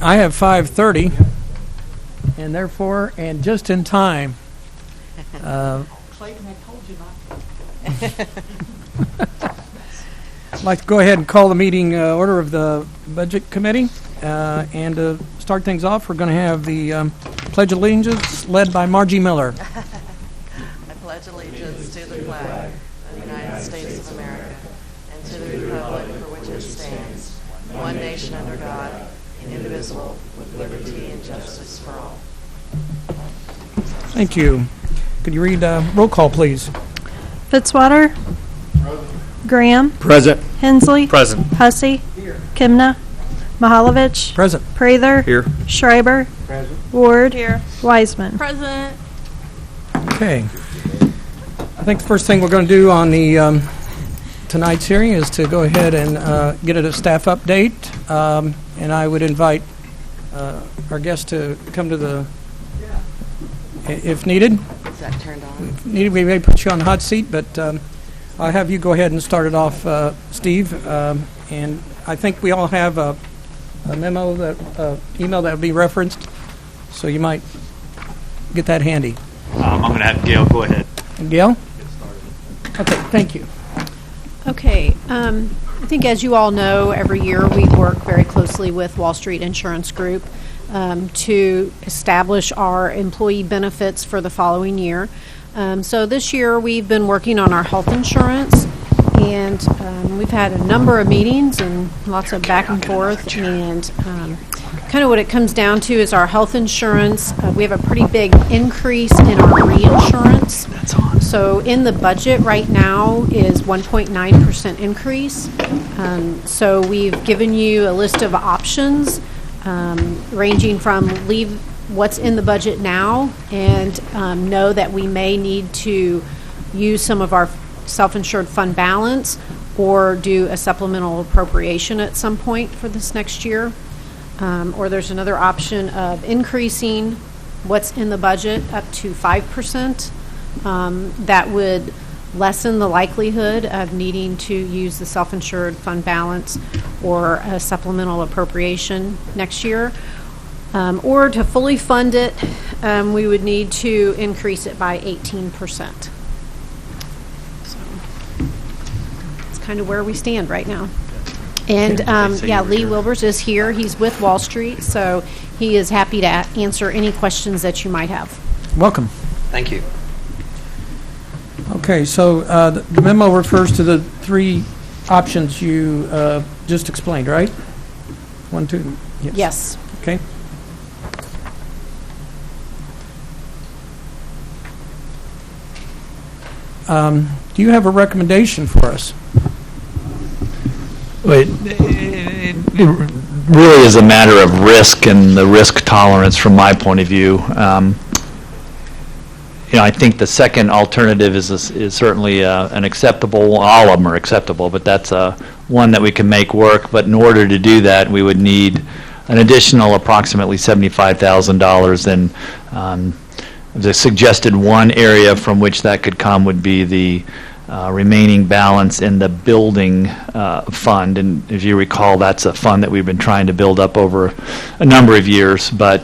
I have 5:30, and therefore, and just in time. Clayton, I told you not. I'd like to go ahead and call the meeting order of the Budget Committee. And to start things off, we're going to have the Pledge of Allegiance led by Margie Miller. I pledge allegiance to the flag of the United States of America and to the republic for which it stands, one nation under God, indivisible, with liberty and justice for all. Thank you. Could you read roll call, please? Fitzwater. Graham. Present. Hensley. Present. Hussey. Kimna. Mahalovich. Present. Prather. Here. Schreiber. Present. Ward. Here. Wiseman. Present. Okay. I think the first thing we're going to do on the tonight's hearing is to go ahead and get a staff update. And I would invite our guests to come to the, if needed. Is that turned on? If needed, we may put you on the hot seat, but I'll have you go ahead and start it off, Steve. And I think we all have a memo, email that will be referenced, so you might get that handy. I'm going to have Gail go ahead. Gail? Okay, thank you. Okay. I think, as you all know, every year we work very closely with Wall Street Insurance Group to establish our employee benefits for the following year. So this year we've been working on our health insurance, and we've had a number of meetings and lots of back and forth, and kind of what it comes down to is our health insurance. We have a pretty big increase in our reinsurance. So in the budget right now is 1.9% increase. So we've given you a list of options ranging from leave what's in the budget now and know that we may need to use some of our self-insured fund balance or do a supplemental appropriation at some point for this next year. Or there's another option of increasing what's in the budget up to 5%. That would lessen the likelihood of needing to use the self-insured fund balance or a supplemental appropriation next year. Or to fully fund it, we would need to increase it by 18%. So that's kind of where we stand right now. And Lee Wilbers is here. He's with Wall Street, so he is happy to answer any questions that you might have. Welcome. Thank you. Okay, so the memo refers to the three options you just explained, right? 1, 2, Yes. Okay. Do you have a recommendation for us? It really is a matter of risk and the risk tolerance from my point of view. I think the second alternative is certainly an acceptable. All of them are acceptable, but that's one that we can make work. But in order to do that, we would need an additional approximately $75,000. And the suggested one area from which that could come would be the remaining balance in the building fund. And if you recall, that's a fund that we've been trying to build up over a number of years, but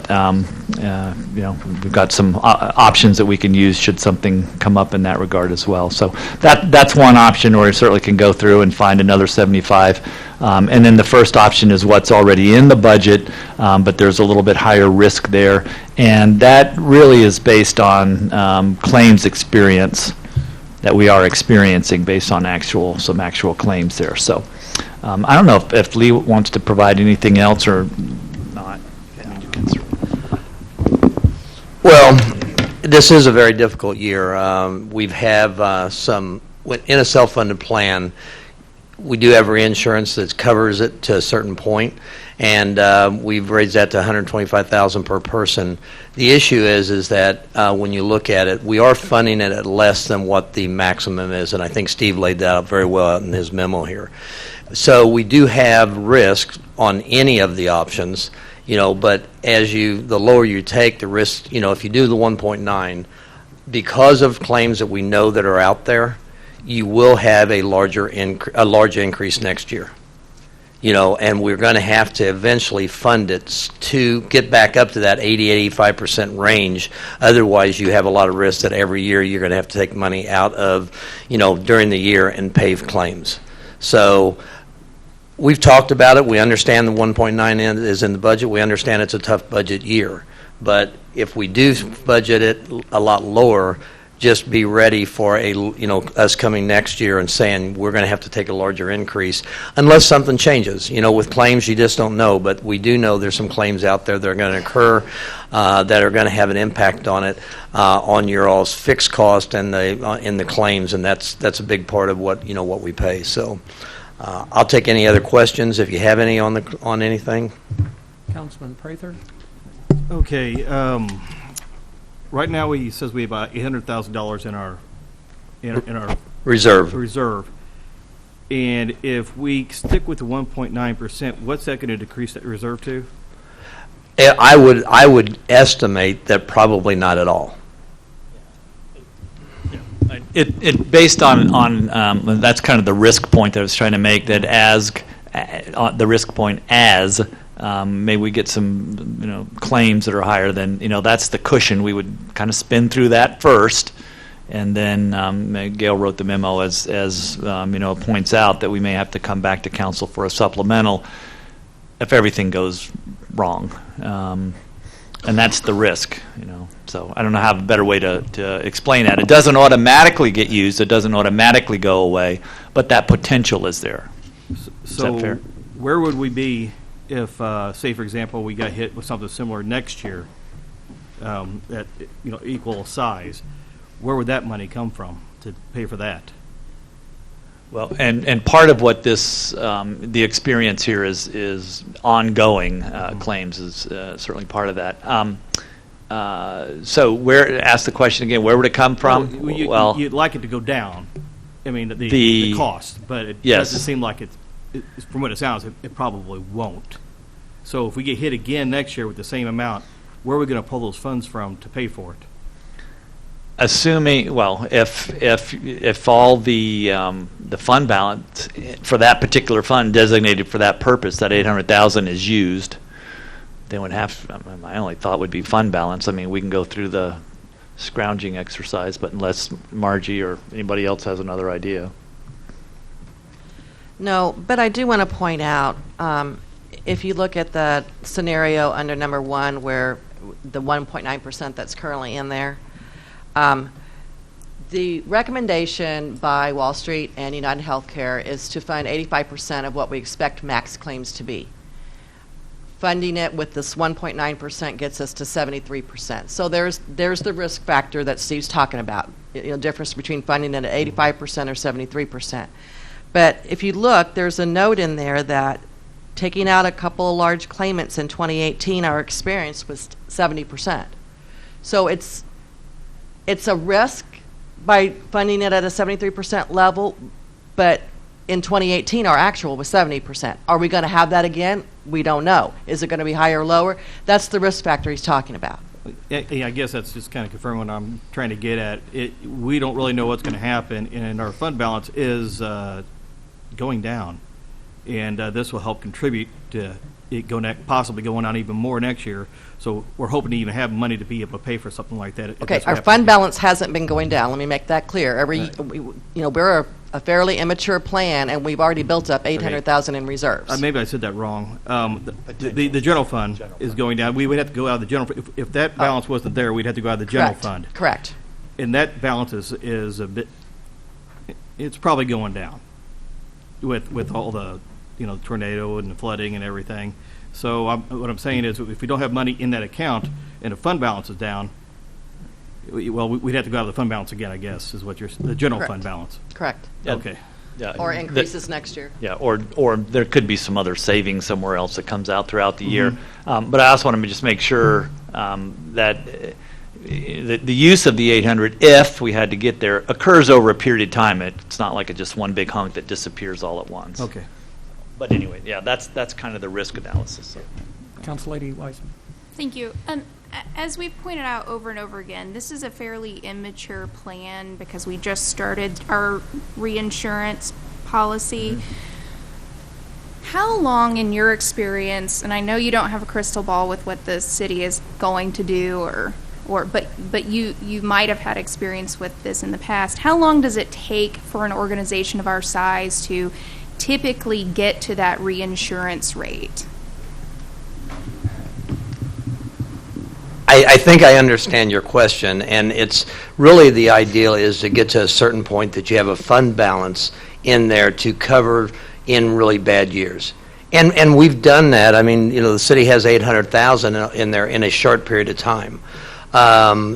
we've got some options that we can use should something come up in that regard as well. So that's one option, or we certainly can go through and find another 75. And then the first option is what's already in the budget, but there's a little bit higher risk there, and that really is based on claims experience that we are experiencing based on some actual claims there. So I don't know if Lee wants to provide anything else or not. Well, this is a very difficult year. We have in a self-funded plan, we do have reinsurance that covers it to a certain point, and we've raised that to $125,000 per person. The issue is that when you look at it, we are funding it at less than what the maximum is, and I think Steve laid that out very well in his memo here. So we do have risk on any of the options, but the lower you take the risk, if you do the 1.9, because of claims that we know that are out there, you will have a large increase next year. and we're going to have to eventually fund it to get back up to that 80-85% range. Otherwise, you have a lot of risk that every year you're going to have to take money out of, during the year and pay claims. So we've talked about it. We understand the 1.9 is in the budget. We understand it's a tough budget year. But if we do budget it a lot lower, just be ready for us coming next year and saying we're going to have to take a larger increase unless something changes. With claims, you just don't know. But we do know there's some claims out there that are going to occur that are going to have an impact on it, on your all's fixed cost and in the claims, and that's a big part of what we pay. So I'll take any other questions if you have any on anything. Councilman Prather? Okay. Right now, he says we have about $800,000 in our Reserve. And if we stick with the 1.9%, what's that going to decrease that reserve to? I would estimate that probably not at all. It based on that's kind of the risk point that I was trying to make, that as the risk point as maybe we get some claims that are higher than that's the cushion. We would kind of spin through that first, and then Gail wrote the memo as points out that we may have to come back to council for a supplemental if everything goes wrong, and that's the risk. So I don't know how a better way to explain that. It doesn't automatically get used. It doesn't automatically go away, but that potential is there. Is that fair? Where would we be if, say, for example, we got hit with something similar next year at equal size? Where would that money come from to pay for that? Well, and part of what this the experience here is ongoing claims is certainly part of that. So ask the question again. Where would it come from? Well, you'd like it to go down. I mean, the cost, but it doesn't seem like it's. From what it sounds, it probably won't. So if we get hit again next year with the same amount, where are we going to pull those funds from to pay for it? Assuming, if all the fund balance for that particular fund designated for that purpose, that $800,000 is used, then would have. My only thought would be fund balance. I mean, we can go through the scrounging exercise, but unless Margie or anybody else has another idea. No, but I do want to point out, if you look at the scenario under number 1 where the 1.9% that's currently in there, the recommendation by Wall Street and United Healthcare is to fund 85% of what we expect max claims to be. Funding it with this 1.9% gets us to 73%. So there's the risk factor that Steve's talking about, difference between funding it at 85% or 73%. But if you look, there's a note in there that taking out a couple of large claimants in 2018, our experience was 70%. So it's a risk by funding it at a 73% level, but in 2018, our actual was 70%. Are we going to have that again? We don't know. Is it going to be higher or lower? That's the risk factor he's talking about. I guess that's just kind of confirming what I'm trying to get at. We don't really know what's going to happen, and our fund balance is going down, and this will help contribute to it possibly going on even more next year. So we're hoping to even have money to be able to pay for something like that. Okay, our fund balance hasn't been going down. Let me make that clear. We're a fairly immature plan, and we've already built up $800,000 in reserves. Maybe I said that wrong. The general fund is going down. We would have to go out of the general. If that balance wasn't there, we'd have to go out of the general fund. Correct. And that balance is a bit. It's probably going down with all the tornado and the flooding and everything. So what I'm saying is, if we don't have money in that account and the fund balance is down, we'd have to go out of the fund balance again, I guess, is what the general fund balance. Correct. Yeah. Okay. Yeah. Or increases next year. Yeah, or there could be some other savings somewhere else that comes out throughout the year. But I also want to just make sure that the use of the 800, if we had to get there, occurs over a period of time. It's not like it's just one big hunk that disappears all at once. Okay. But anyway, yeah, that's kind of the risk analysis. So. Councilwoman Wiseman. Thank you. As we've pointed out over and over again, this is a fairly immature plan because we just started our reinsurance policy. How long, in your experience, and I know you don't have a crystal ball with what the city is going to do, but you might have had experience with this in the past. How long does it take for an organization of our size to typically get to that reinsurance rate? I think I understand your question, and it's really the ideal is to get to a certain point that you have a fund balance in there to cover in really bad years. And we've done that. I mean, the city has 800,000 in there in a short period of time.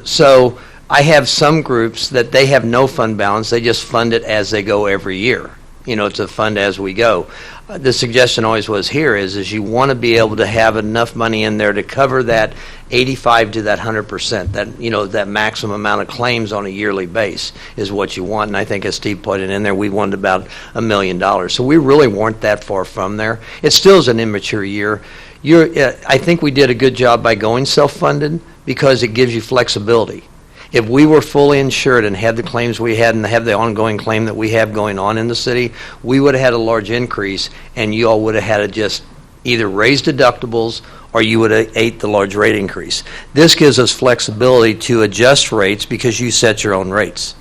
So I have some groups that they have no fund balance. They just fund it as they go every year. It's a fund as we go. The suggestion always was here is you want to be able to have enough money in there to cover that 85 to that 100%, that maximum amount of claims on a yearly base is what you want. And I think as Steve put it in there, we wanted about $1 million. So we really weren't that far from there. It still is an immature year. I think we did a good job by going self-funded because it gives you flexibility. If we were fully insured and had the claims we had and have the ongoing claim that we have going on in the city, we would have had a large increase, and you all would have had to just either raise deductibles or you would have ate the large rate increase. This gives us flexibility to adjust rates because you set your own rates.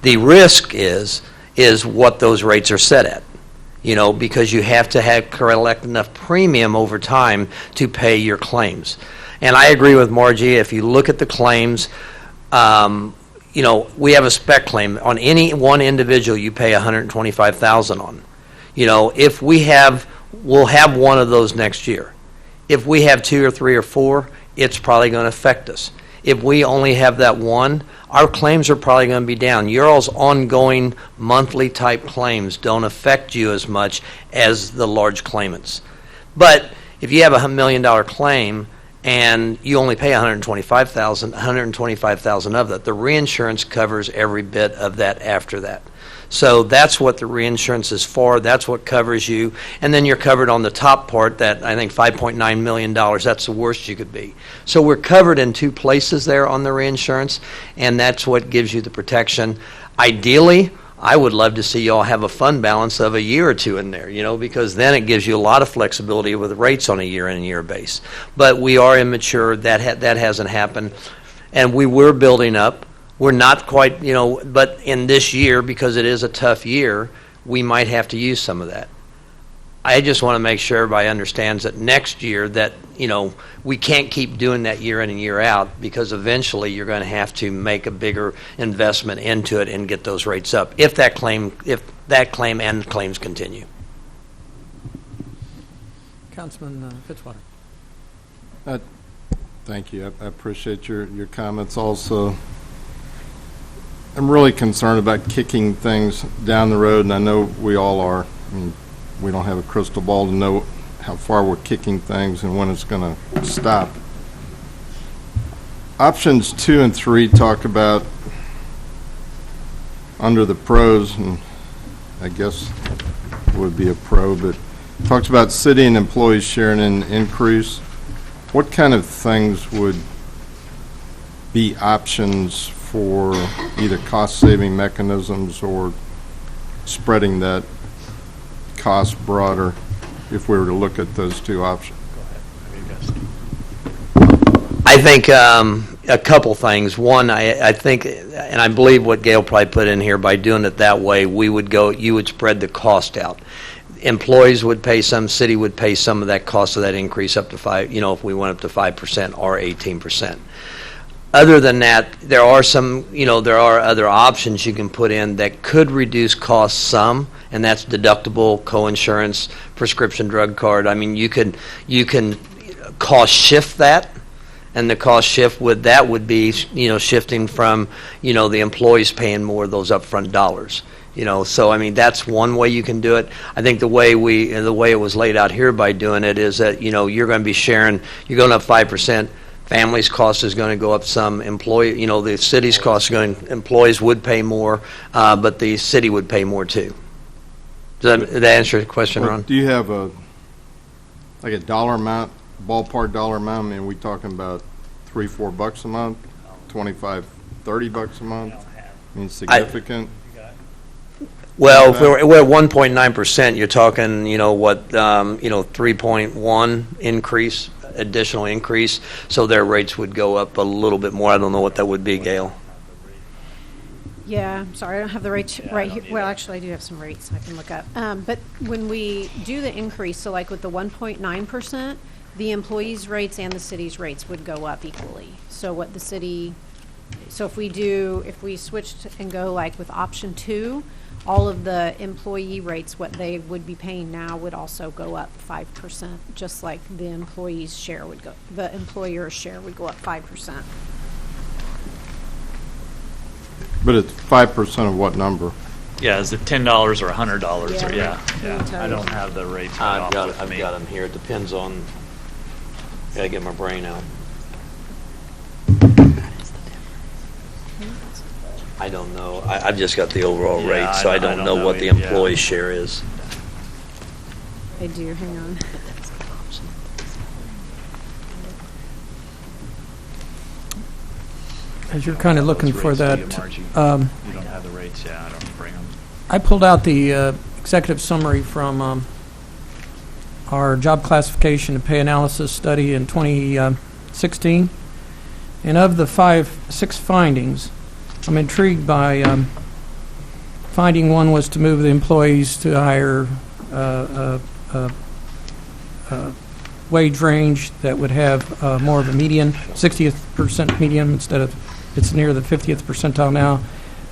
The risk is what those rates are set at, because you have to collect enough premium over time to pay your claims. And I agree with Margie, if you look at the claims, we have a spec claim. On any one individual, you pay $125,000 on. We'll have one of those next year. If we have 2 or 3 or 4, it's probably going to affect us. If we only have that one, our claims are probably going to be down. Your all's ongoing monthly type claims don't affect you as much as the large claimants. But if you have a $1 million claim, and you only pay $125,000 of that. The reinsurance covers every bit of that after that. So that's what the reinsurance is for. That's what covers you. And then you're covered on the top part, that I think $5.9 million. That's the worst you could be. So we're covered in 2 places there on the reinsurance, and that's what gives you the protection. Ideally, I would love to see y'all have a fund balance of a year or 2 in there, because then it gives you a lot of flexibility with rates on a year-in-year base. But we are immature. That hasn't happened. And we were building up. We're not quite, but in this year, because it is a tough year, we might have to use some of that. I just want to make sure everybody understands that next year that, we can't keep doing that year in and year out, because eventually you're going to have to make a bigger investment into it and get those rates up if that claim and claims continue. Councilman Fitzwater. Thank you. I appreciate your comments also. I'm really concerned about kicking things down the road, and I know we all are. I mean, we don't have a crystal ball to know how far we're kicking things and when it's going to stop. Options 2 and 3 talk about, under the pros, and I guess would be a pro, but talks about city and employees sharing an increase. What kind of things would be options for either cost-saving mechanisms or spreading that cost broader if we were to look at those 2 options? I think a couple things. One, I think, and I believe what Gail probably put in here, by doing it that way, you would spread the cost out. Employees would pay some, city would pay some of that cost of that increase up to 5, if we went up to 5% or 18%. Other than that, there are other options you can put in that could reduce costs some, and that's deductible, co-insurance, prescription drug card. I mean, you can cost shift that, and the cost shift would be, shifting from, the employees paying more of those upfront dollars. So I mean, that's one way you can do it. I think the way it was laid out here by doing it is that, you're going to be sharing, you're going up 5%. Family's cost is going to go up some. The city's cost employees would pay more, but the city would pay more too. Does that answer your question, Ron? Do you have a dollar amount, ballpark dollar amount? I mean, are we talking about $3-4 a month, $25-30 a month? I mean, significant. Well, if we're at 1.9%, you're talking, 3.1 increase, additional increase, so their rates would go up a little bit more. I don't know what that would be, Gail. Yeah, I'm sorry, I don't have the rates right here. Well, actually, I do have some rates I can look up. But when we do the increase, so like with the 1.9%, the employees' rates and the city's rates would go up equally. So what the city, so if we switched and go like with option 2, all of the employee rates, what they would be paying now would also go up 5%, just like the employee's share would go, the employer's share would go up 5%. But it's 5% of what number? Yeah, is it $10 or $100? Yeah, Or, yeah. let me tell I you. don't have the rates. I've got them here. It depends on, gotta get my brain out. I don't know. I've just got the overall Yeah, rate, so I don't know what the either, yeah. employee share is. I do, hang on. As you're kind of looking for that, You don't have the rates, yeah, I don't bring them. I pulled out the executive summary from our job classification and pay analysis study in 2016. And of the 6 findings, I'm intrigued by finding 1 was to move the employees to a higher wage range that would have more of a median, 60th percent median instead of, it's near the 50th percentile now.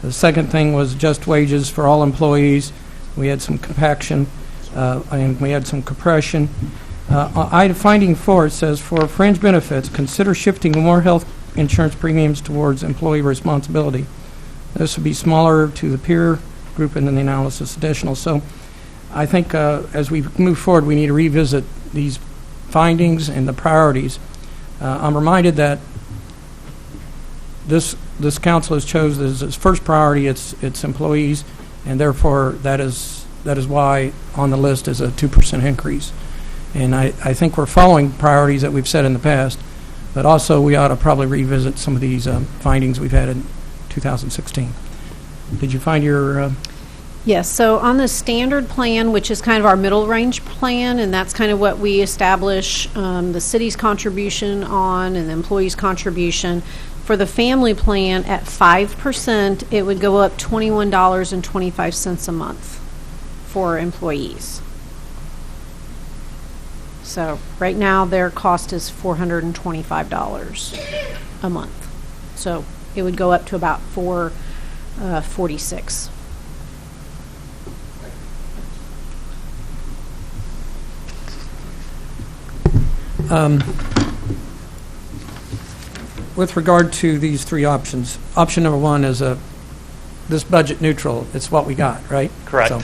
The second thing was just wages for all employees. We had some compaction and we had some compression. Finding 4, it says, for fringe benefits, consider shifting more health insurance premiums towards employee responsibility. This would be smaller to the peer group and then the analysis additional. So I think as we move forward, we need to revisit these findings and the priorities. I'm reminded that this council has chosen as its first priority its employees, and therefore that is why on the list is a 2% increase. And I think we're following priorities that we've set in the past, but also we ought to probably revisit some of these findings we've had in 2016. Did you find your... Yes, so on the standard plan, which is kind of our middle range plan, and that's kind of what we establish the city's contribution on and the employees' contribution. For the family plan at 5%, it would go up $21.25 a month for employees. So right now their cost is $425 a month. So it would go up to about $446. With regard to these 3 options, option number 1 is this budget neutral. It's what we got, right? Correct. So,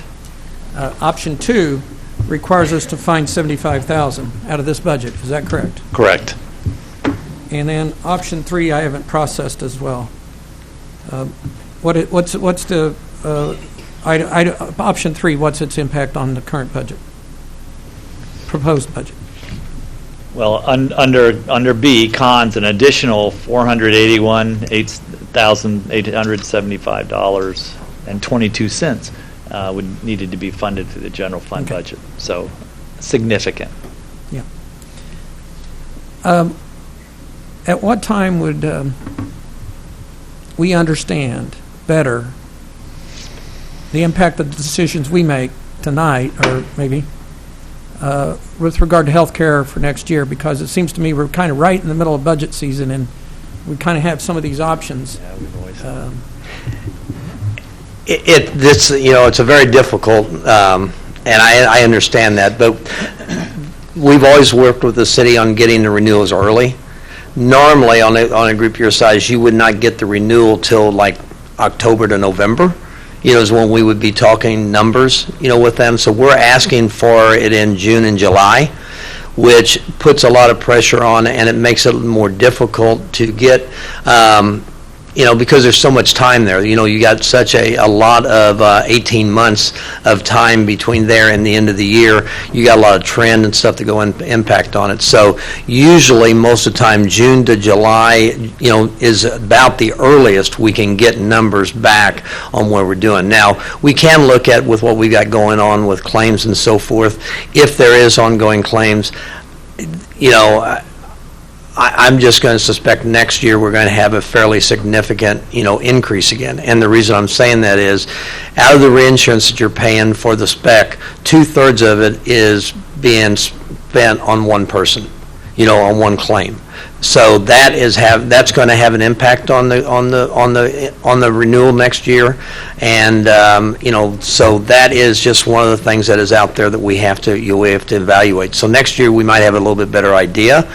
option 2 requires us to find $75,000 out of this budget. Is that correct? Correct. And then option 3 I haven't processed as well. What's the option 3? What's its impact on the current budget? Proposed budget. Well, under B, cons, an additional $481,875.22 would needed to be funded through the general fund budget. So significant. Yeah. At what time would we understand better the impact of the decisions we make tonight, or maybe, with regard to health care for next year? Because it seems to me we're kind of right in the middle of budget season, and we kind of have some of these options. Yeah, we've always It's a very difficult, and I understand that, but we've always worked with the city on getting the renewals early. Normally, on a group your size, you would not get the renewal till like October to November, is when we would be talking numbers, with them. So we're asking for it in June and July, which puts a lot of pressure on, and it makes it more difficult to get because there's so much time there. You got such a lot of 18 months of time between there and the end of the year. You got a lot of trend and stuff to go and impact on it. So usually, most of the time, June to July, is about the earliest we can get numbers back on where we're doing. Now, we can look at with what we got going on with claims and so forth. If there is ongoing claims, I'm just going to suspect next year we're going to have a fairly significant, increase again. And the reason I'm saying that is, out of the reinsurance that you're paying for the spec, 2/3 of it is being spent on one person, on one claim. So that's going to have an impact on the renewal next year, and so that is just one of the things that is out there that we have to evaluate. So next year we might have a little bit better idea.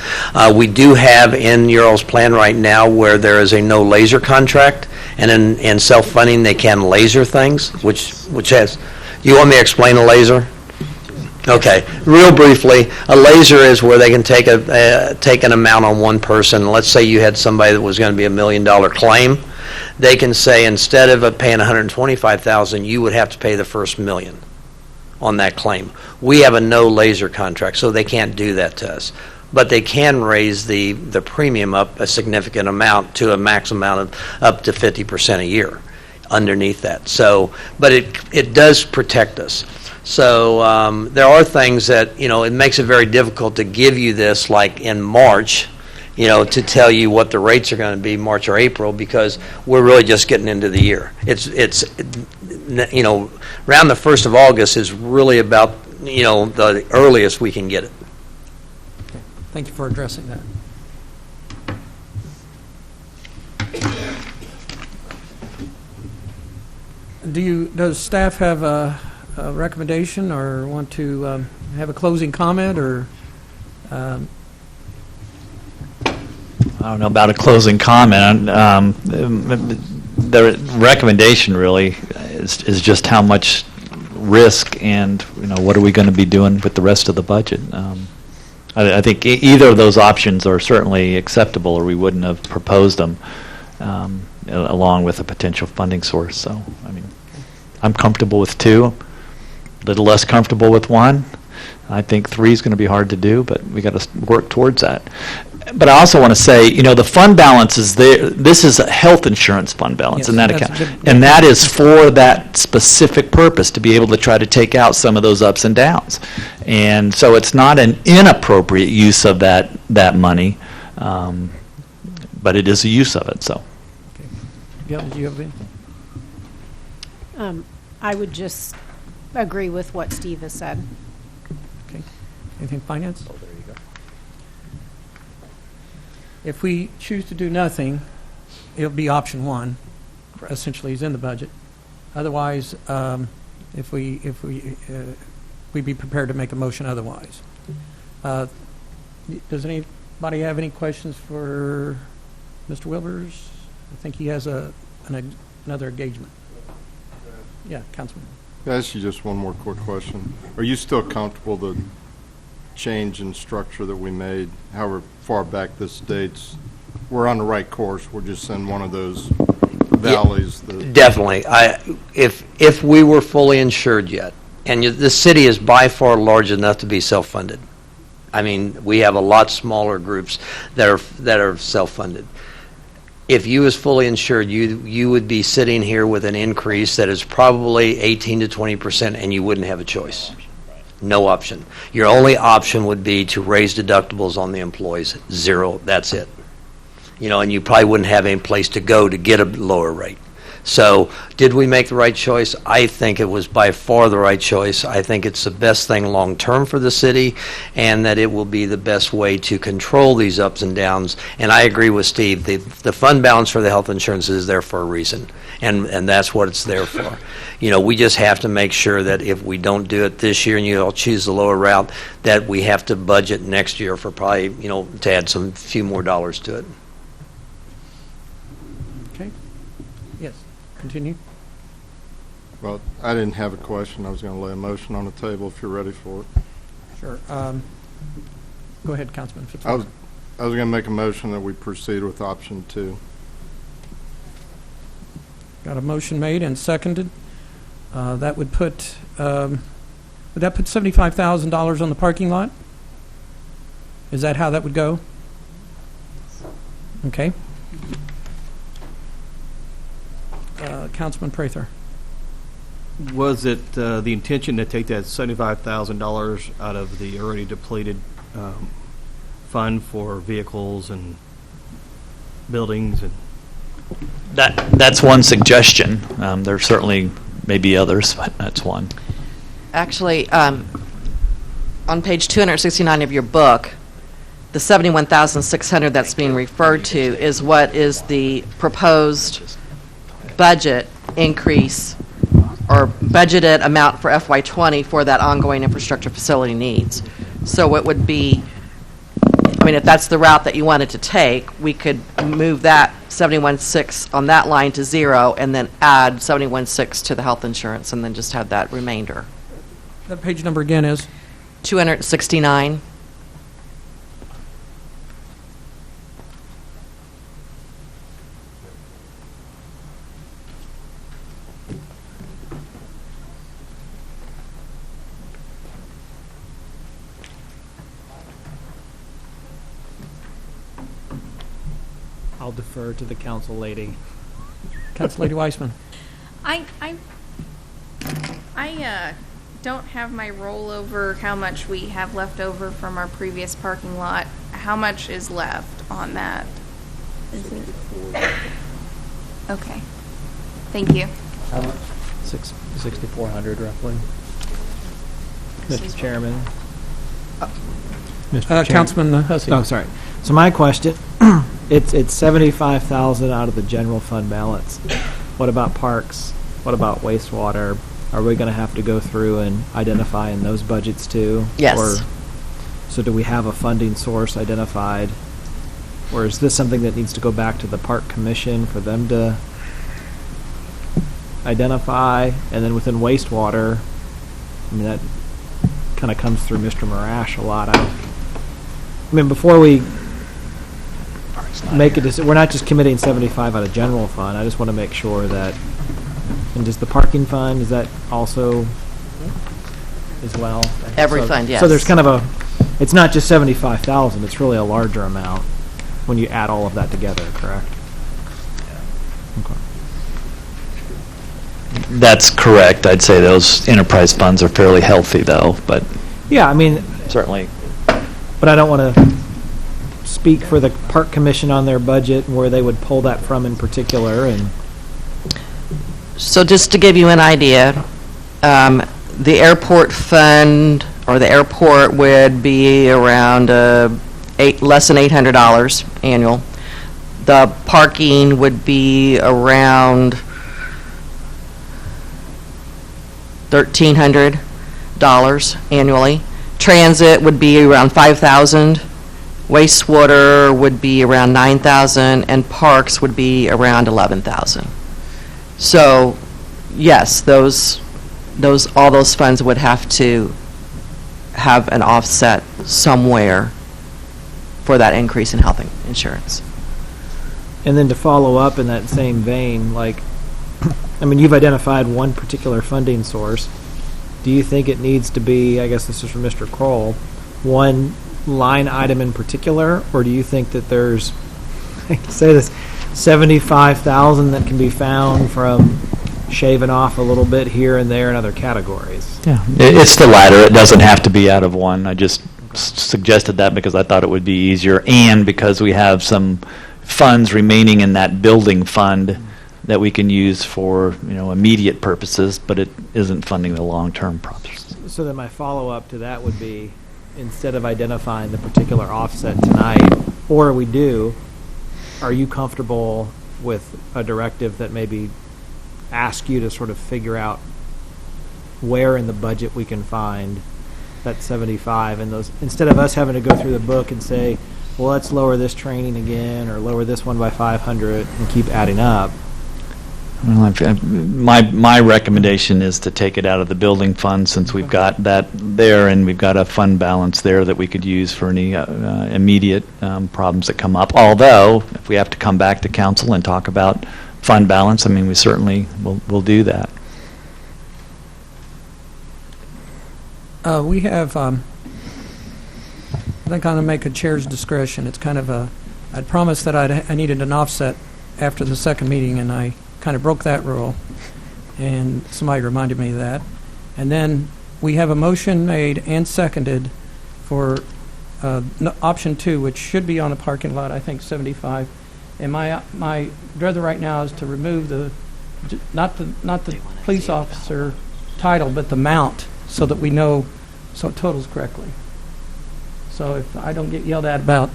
We do have in Ural's plan right now where there is a no laser contract, and in self-funding they can laser things, which has. You want me to explain a laser? Okay, real briefly, a laser is where they can take an amount on one person. Let's say you had somebody that was going to be $1 million claim. They can say instead of paying $125,000, you would have to pay the first $1 million on that claim. We have a no laser contract, so they can't do that to us. But they can raise the premium up a significant amount to a max amount of up to 50% a year underneath that. So, but it does protect us. So there are things that, it makes it very difficult to give you this like in March, to tell you what the rates are going to be March or April, because we're really just getting into the year. It's around the 1st of August is really about, the earliest we can get it. Okay. Thank you for addressing that. Does staff have a recommendation or want to have a closing comment, or I don't know about a closing comment. The recommendation really is just how much risk and what are we going to be doing with the rest of the budget. I think either of those options are certainly acceptable, or we wouldn't have proposed them along with a potential funding source. So I'm comfortable with 2. A little less comfortable with 1. I think 3 is going to be hard to do, but we got to work towards that. But I also want to say, the fund balance is there. This is a health insurance fund balance in that account, and that is for that specific purpose, to be able to try to take out some of those ups and downs. And so it's not an inappropriate use of that money, but it is a use of it. So. Okay. Yeah, did you have anything? I would just agree with what Steve has said. Okay. Anything finance? Oh, there you go. If we choose to do nothing, it'll be option 1. Essentially, is in the budget. Otherwise, if we'd be prepared to make a motion otherwise. Does anybody have any questions for Mr. Wilbers? I think he has another engagement. Yeah, Councilman. Can I ask you just one more quick question? Are you still comfortable the change in structure that we made, however far back this dates? We're on the right course. We're just in one of those valleys. Definitely. If we were fully insured yet, and the city is by far large enough to be self-funded. We have a lot smaller groups that are self-funded. If you was fully insured, you would be sitting here with an increase that is probably 18 to 20%, and you wouldn't have a choice. No option. Your only option would be to raise deductibles on the employees. 0. That's it. And you probably wouldn't have any place to go to get a lower rate. So did we make the right choice? I think it was by far the right choice. I think it's the best thing long term for the city, and that it will be the best way to control these ups and downs. And I agree with Steve. The fund balance for the health insurance is there for a reason, and that's what it's there for. We just have to make sure that if we don't do it this year and you all choose the lower route, that we have to budget next year for probably, to add some few more dollars to it. Okay. Yes. Continue. Well, I didn't have a question. I was going to lay a motion on the table if you're ready for it. Sure. Go ahead, Councilman I was going to make a motion that we proceed with option 2. Got a motion made and seconded. That would put, would that put $75,000 on the parking lot? Is that how that would go? Okay. Councilman Prather. Was it the intention to take that $75,000 out of the already depleted fund for vehicles and buildings and? That's one suggestion. There certainly may be others, but that's one. Actually, on page 269 of your book, the 71,600 that's being referred to is what is the proposed budget increase or budgeted amount for FY20 for that ongoing infrastructure facility needs. So it would be, I mean, if that's the route that you wanted to take, we could move that 71.6 on that line to 0 and then add 71.6 to the health insurance and then just have that remainder. That page number again is? 269. I'll defer to the council lady. Council Lady Weissman. I don't have my rollover, how much we have left over from our previous parking lot. How much is left on that? Is it? Okay. Thank you. How much? 6,400 roughly. Mr. Chairman. Mr. Chairman. Councilman Hussey. Oh, sorry. So my question, it's 75,000 out of the general fund balance. What about parks? What about wastewater? Are we going to have to go through and identify in those budgets too? Yes. Or, so do we have a funding source identified? Or is this something that needs to go back to the park commission for them to identify? And then within wastewater, I mean, that kind of comes through Mr. Marash a lot. I mean, before we make a decision, we're not just committing 75 out of general fund. I just want to make sure that, and does the parking fund, is that also as well? Every fund, yes. So there's kind of a, it's not just 75,000, it's really a larger amount when you add all of that together, correct? Okay. That's correct. I'd say those enterprise funds are fairly healthy, though, but Yeah, I mean, certainly. but I don't want to speak for the park commission on their budget and where they would pull that from in particular. And So just to give you an idea, the airport fund or the airport would be around less than $800 annual. The parking would be around $1,300 annually. Transit would be around $5,000. Wastewater would be around $9,000, and parks would be around $11,000. So, yes, all those funds would have to have an offset somewhere for that increase in health insurance. and then to follow up in that same vein, like, I mean, you've identified one particular funding source. Do you think it needs to be, I guess this is from Mr. Kroll, one line item in particular, or do you think that there's, I hate to say this, 75,000 that can be found from shaving off a little bit here and there in other categories? Yeah, it's the latter. It doesn't have to be out of one. I just suggested that because I thought it would be easier, and because we have some funds remaining in that building fund that we can use for, immediate purposes, but it isn't funding the long-term purposes. So then my follow-up to that would be, instead of identifying the particular offset tonight, or we do, are you comfortable with a directive that maybe ask you to sort of figure out where in the budget we can find that 75, and those, instead of us having to go through the book and say, well, let's lower this training again, or lower this one by 500 and keep adding up? Well, my recommendation is to take it out of the building fund, since we've got that there, and we've got a fund balance there that we could use for any immediate problems that come up. Although, if we have to come back to council and talk about fund balance, I mean, we certainly will do that. We have, I think I'm going to make a chair's discretion. It's kind of a, I'd promised that I needed an offset after the second meeting, and I kind of broke that rule, and somebody reminded me of that. And then we have a motion made and seconded for option 2, which should be on the parking lot, I think 75. And my druther right now is to remove not the police officer title, but the mount, so that we know, so it totals correctly. So if I don't get yelled at about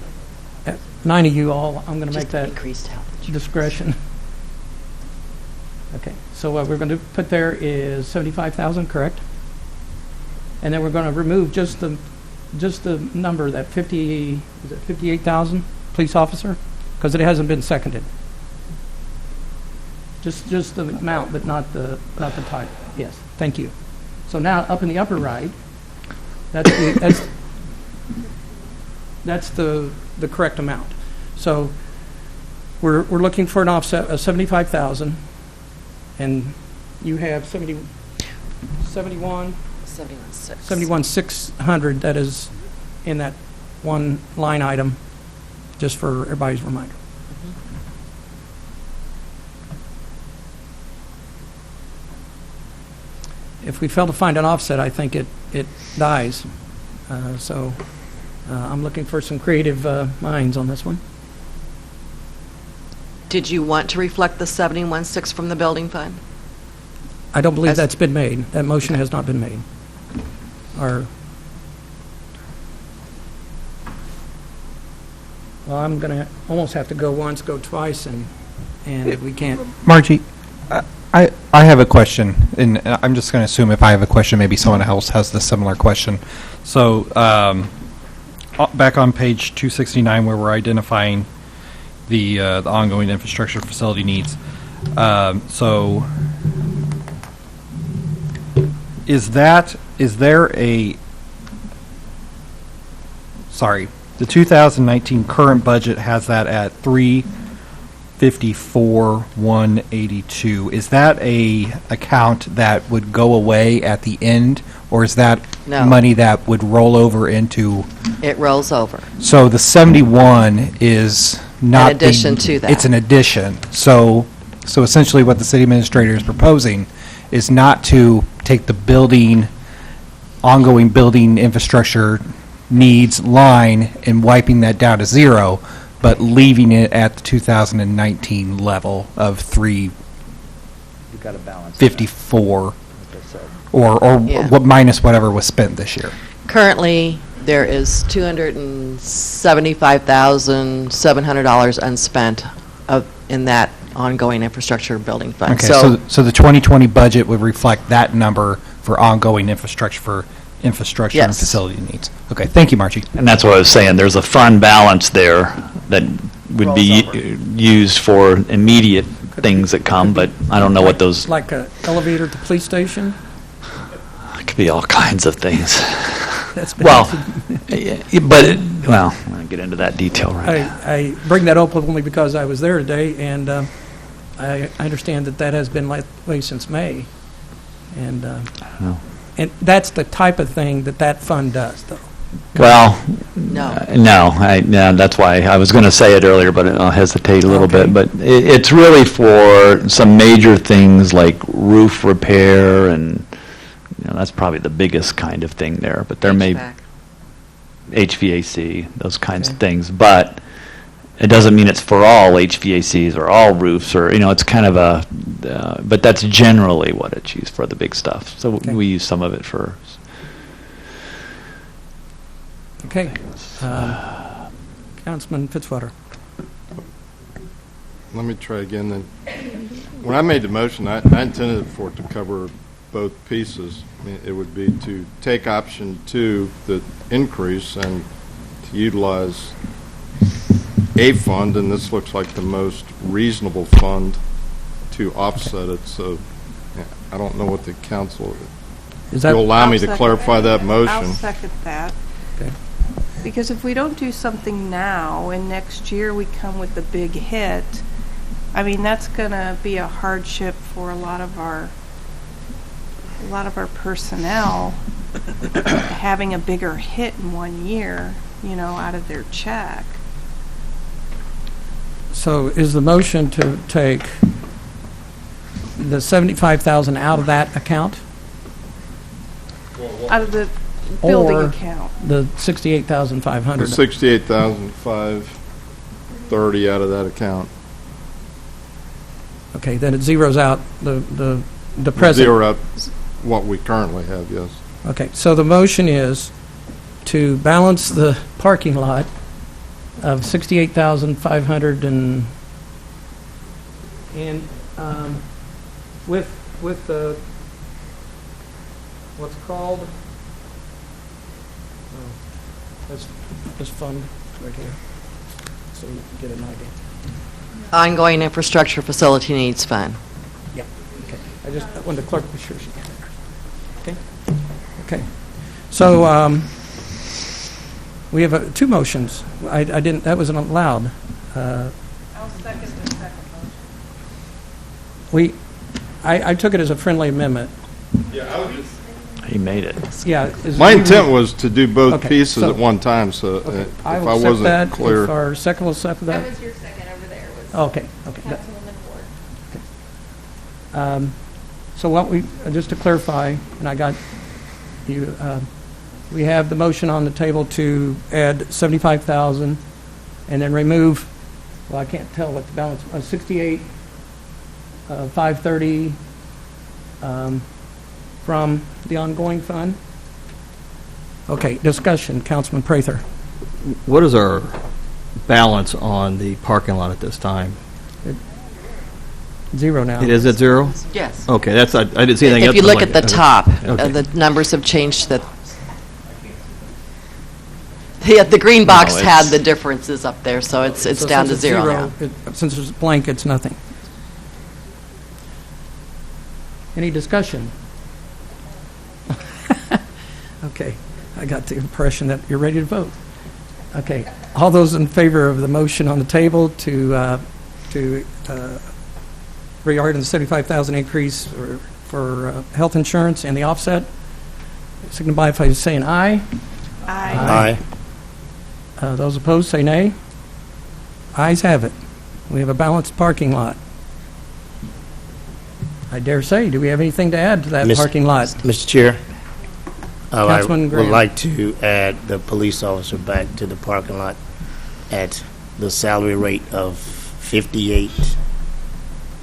9 of you all, I'm going to make that increased health insurance. discretion. Okay, so what we're going to put there is 75,000, correct? And then we're going to remove just the number, that 58,000 police officer, because it hasn't been seconded. Just the amount, but not the title. Yes, thank you. So now up in the upper right, that's the correct amount. So we're looking for an offset of 75,000, and you have 71,600 that is in that one line item, just for everybody's reminder. If we fail to find an offset, I think it dies. So I'm looking for some creative minds on this one. Did you want to reflect the 71.6 from the building fund? I don't believe that's been made. That motion has not been made. Well, I'm going to almost have to go once, go twice, and we can't. Margie, I have a question, and I'm just going to assume if I have a question, maybe someone else has the similar question. So back on page 269, where we're identifying the ongoing infrastructure facility needs. So the 2019 current budget has that at 354,182. Is that a account that would go away at the end, or is that money that would roll over into? It rolls over. So the 71 is not in addition to that. It's an addition. So essentially, what the city administrator is proposing is not to take the ongoing building infrastructure needs line and wiping that down to zero, but leaving it at the 2019 level of 354, or what minus whatever was spent this year. Currently, there is $275,700 unspent in that ongoing infrastructure building fund. Okay, so the 2020 budget would reflect that number for ongoing infrastructure and facility needs. Okay, thank you, Margie. And that's what I was saying. There's a fund balance there that would be used for immediate things that come, but I don't know what those... Like an elevator at the police station? It could be all kinds of things. That's been well, I won't get into that detail right now. I bring that up only because I was there today, and I understand that has been that way since May. And and that's the type of thing that fund does, though. Well, no, that's why I was going to say it earlier, but I'll hesitate a little bit. But it's really for some major things like roof repair, and that's probably the biggest kind of thing there. But there may HVAC, those kinds of things. But it doesn't mean it's for all HVACs or all roofs, or it's kind of a. But that's generally what it's used for, the big stuff. So we use some of it for. Okay. Councilman Fitzwater. Let me try again then. When I made the motion, I intended for it to cover both pieces. I mean, it would be to take option 2, the increase, and to utilize a fund, and this looks like the most reasonable fund to offset it. So I don't know what the council, if you'll allow me to clarify that motion. I'll second that. Okay. Because if we don't do something now and next year we come with a big hit, I mean, that's gonna be a hardship for a lot of our personnel having a bigger hit in 1 year, out of their check. So is the motion to take the 75,000 out of that account? Out of the building Or account. the 68,500? The 68,530 out of that account. Okay, then it zeroes out the present. Zero out what we currently have, yes. Okay, so the motion is to balance the parking lot of 68,500 and with the, what's called, this fund right here, so you can get an idea. Ongoing infrastructure facility needs fund. Yeah, okay. I wanted the clerk to be sure she got it. Okay? Okay. So, we have two motions. I didn't, that wasn't allowed. I'll second the second motion. I took it as a friendly amendment. Yeah, I would just. He made it. Yeah. My intent was to do both Okay, pieces so- at one time, so if I will accept that. wasn't clear. If our second will accept that. That was your second over there, was Okay, okay. Councilwoman Ward. So what just to clarify, and I got you, we have the motion on the table to add 75,000 and then remove, well, I can't tell what the balance, 68, 530 from the ongoing fund. Okay, discussion, Councilman Prather. What is our balance on the parking lot at this time? Zero now. It is at zero? Yes. Okay, I didn't see anything else. If you look like at the that. top, Okay. the numbers have changed. The green box No, had it's- the differences up there, so it's So down since to it's zero now. Since it's blank, it's nothing. Any discussion? Okay, I got the impression that you're ready to vote. Okay, all those in favor of the motion on the table to regarding the 75,000 increase for health insurance and the offset, signify by saying aye. Aye. Those opposed, say nay. Ayes have it. We have a balanced parking lot. I dare say, do we have anything to add to that parking lot? Mr. Chair, I Councilman would Graham. like to add the police officer back to the parking lot at the salary rate of 58,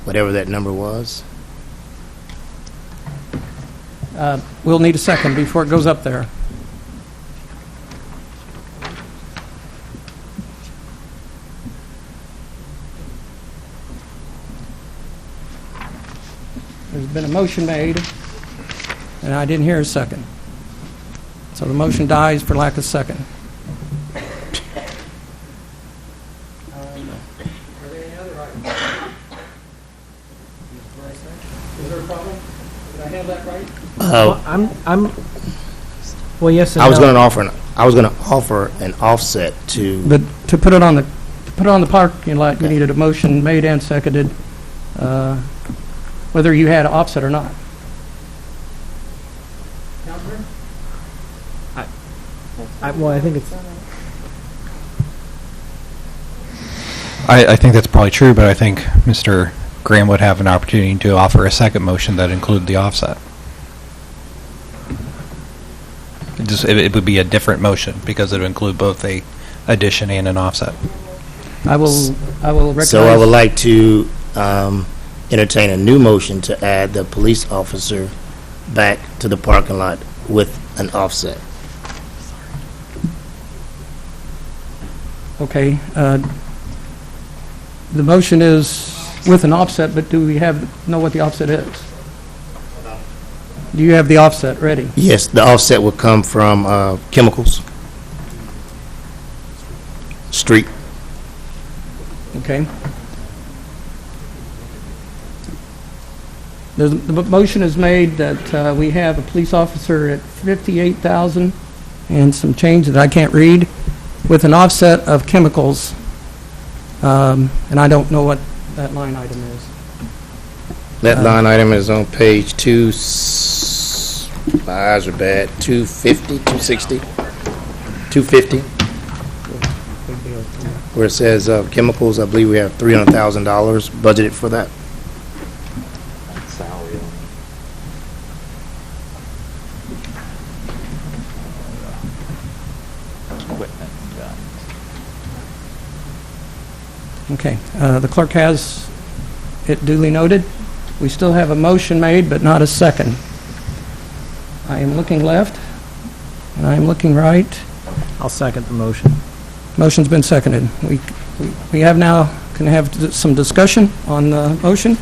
whatever that number was. We'll need a second before it goes up there. There's been a motion made, and I didn't hear a second. So the motion dies for lack of second. Are there any other items? Is there a problem? Did I have that right? Well, yes and I was no. going to offer an offset to. But to put it on the parking lot, you needed a motion made and seconded, whether you had offset or not. Well, I think it's. I think that's probably true, but I think Mr. Graham would have an opportunity to offer a second motion that included the offset. It would be a different motion because it would include both a addition and an offset. I will recognize. So I would like to entertain a new motion to add the police officer back to the parking lot with an offset. Okay. The motion is with an offset, but do we know what the offset is? Do you have the offset ready? Yes, the offset will come from chemicals, street. Okay. The motion is made that we have a police officer at 58,000 and some change that I can't read with an offset of chemicals. And I don't know what that line item is. That line item is on page my eyes are bad, 250, 260, 250, where it says chemicals. I believe we have $300,000 budgeted for that. Okay, the clerk has it duly noted. We still have a motion made, but not a second. I am looking left, and I am looking right. I'll second the motion. Motion's been seconded. We have now, can have some discussion on the motion.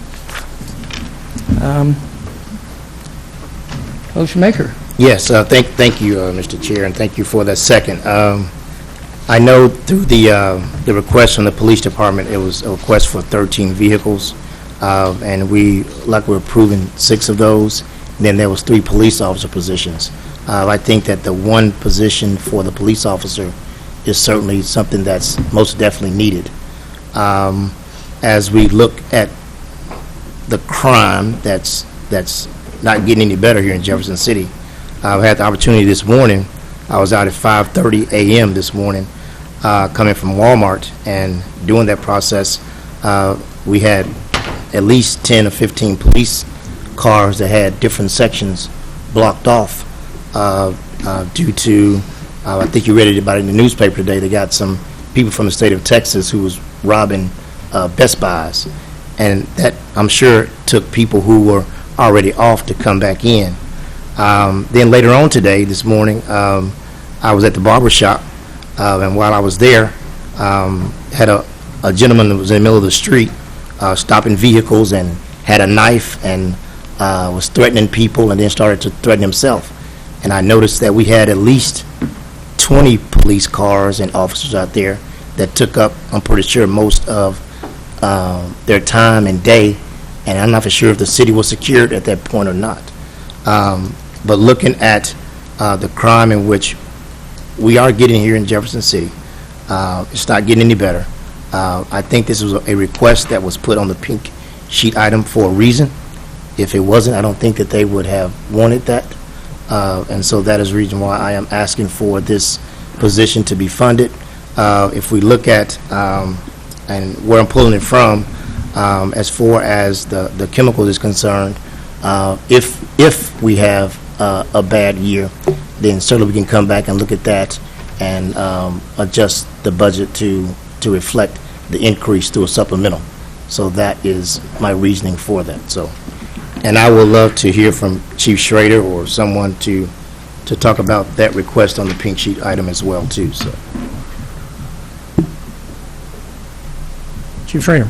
Motion maker. Yes, thank you, Mr. Chair, and thank you for that second. I know through the request from the police department, it was a request for 13 vehicles, and we're approving 6 of those. Then there was 3 police officer positions. I think that the one position for the police officer is certainly something that's most definitely needed. As we look at the crime that's not getting any better here in Jefferson City, I had the opportunity this morning. I was out at 5:30 a.m. this morning, coming from Walmart, and doing that process, we had at least 10 or 15 police cars that had different sections blocked off due to, I think you read about it in the newspaper today, they got some people from the state of Texas who was robbing Best Buys. And that, I'm sure, took people who were already off to come back in. Then later on today, this morning, I was at the barber shop, and while I was there, had a gentleman that was in the middle of the street stopping vehicles and had a knife and was threatening people, and then started to threaten himself. And I noticed that we had at least 20 police cars and officers out there that took up, I'm pretty sure, most of their time and day, and I'm not for sure if the city was secured at that point or not. But looking at the crime in which we are getting here in Jefferson City, it's not getting any better. I think this was a request that was put on the pink sheet item for a reason. If it wasn't, I don't think that they would have wanted that. And so that is the reason why I am asking for this position to be funded. If we look at, and where I'm pulling it from, as far as the chemical is concerned, if we have a bad year, then certainly we can come back and look at that and adjust the budget to reflect the increase through a supplemental. So that is my reasoning for that. So, and I would love to hear from Chief Schrader or someone to talk about that request on the pink sheet item as well too. So, Chief Schrader.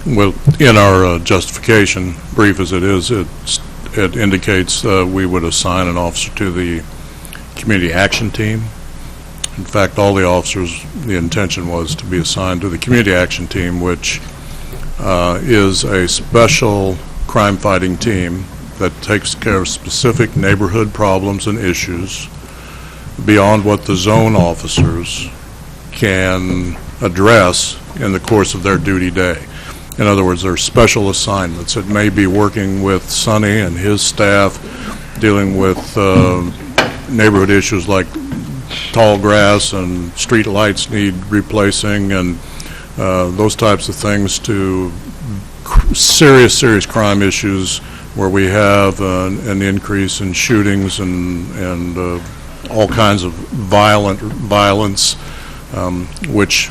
Well, in our justification, brief as it is, it indicates we would assign an officer to the community action team. In fact, all the officers, the intention was to be assigned to the community action team, which is a special crime-fighting team that takes care of specific neighborhood problems and issues beyond what the zone officers can address in the course of their duty day. In other words, there are special assignments. It may be working with Sonny and his staff, dealing with neighborhood issues like tall grass and street lights need replacing and those types of things, to serious crime issues where we have an increase in shootings and all kinds of violence, which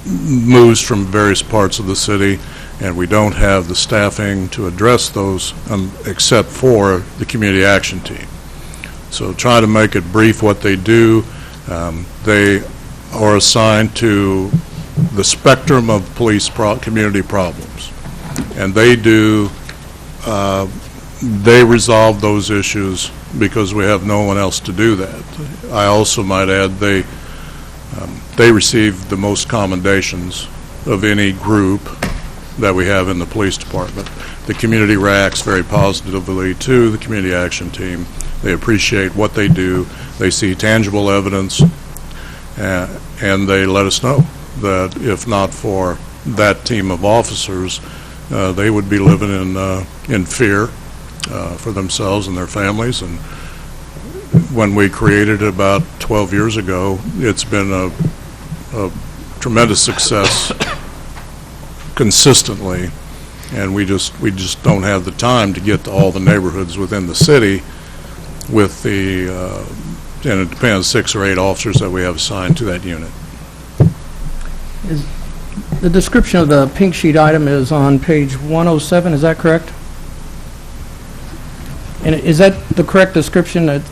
moves from various parts of the city, and we don't have the staffing to address those except for the community action team. So try to make it brief what they do. They are assigned to the spectrum of police community problems, and they resolve those issues because we have no one else to do that. I also might add they receive the most commendations of any group that we have in the police department. The community reacts very positively to the community action team. They appreciate what they do. They see tangible evidence, and they let us know. that if not for that team of officers, they would be living in fear for themselves and their families. And when we created it about 12 years ago, it's been a tremendous success consistently, and we just don't have the time to get to all the neighborhoods within the city with the and it depends, 6 or 8 officers that we have assigned to that unit. The description of the pink sheet item is on page 107, is that correct? And is that the correct description? That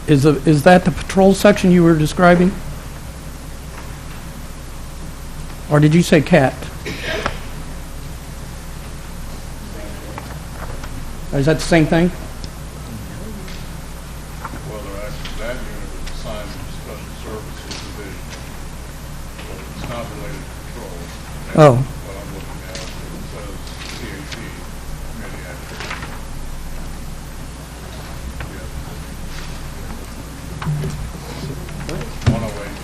is that the patrol section you were describing? Or did you say cat? Is that the same thing? Well, that unit is assigned to the Special Services Division, but it's not related to patrol. Oh. What I'm looking at, it says CAT, Committee Action. Yeah. 108.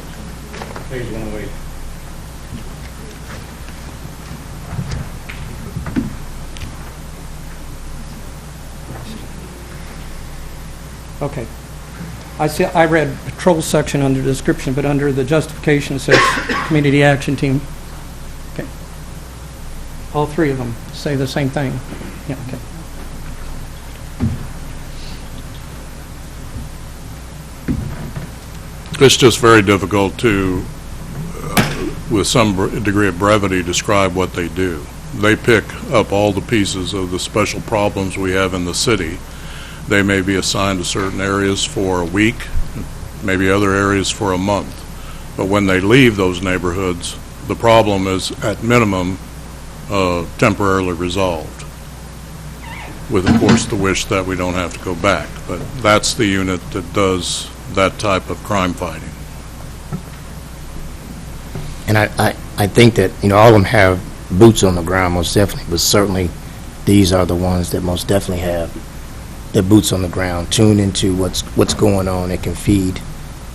Page 108. Okay. I see. I read patrol section under description, but under the justification it says community action team. Okay. All 3 of them say the same thing. Yeah. Okay. It's just very difficult to, with some degree of brevity, describe what they do. They pick up all the pieces of the special problems we have in the city. They may be assigned to certain areas for a week, maybe other areas for a month. But when they leave those neighborhoods, the problem is, at minimum, temporarily resolved, with, of course, the wish that we don't have to go back. But that's the unit that does that type of crime fighting. And I think that, all of them have boots on the ground, most definitely, but certainly these are the ones that most definitely have their boots on the ground, tuned into what's going on, and can feed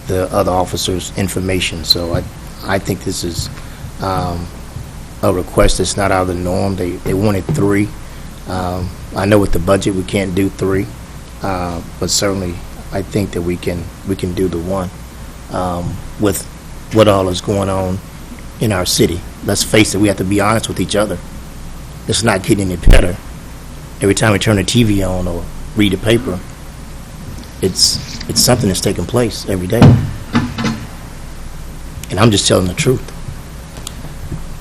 the other officers information. So I think this is a request that's not out of the norm. They wanted 3. I know with the budget we can't do 3, but certainly I think that we can do the 1 with what all is going on in our city. Let's face it, we have to be honest with each other. It's not getting any better. Every time we turn the TV on or read the paper, it's something that's taking place every day. And I'm just telling the truth.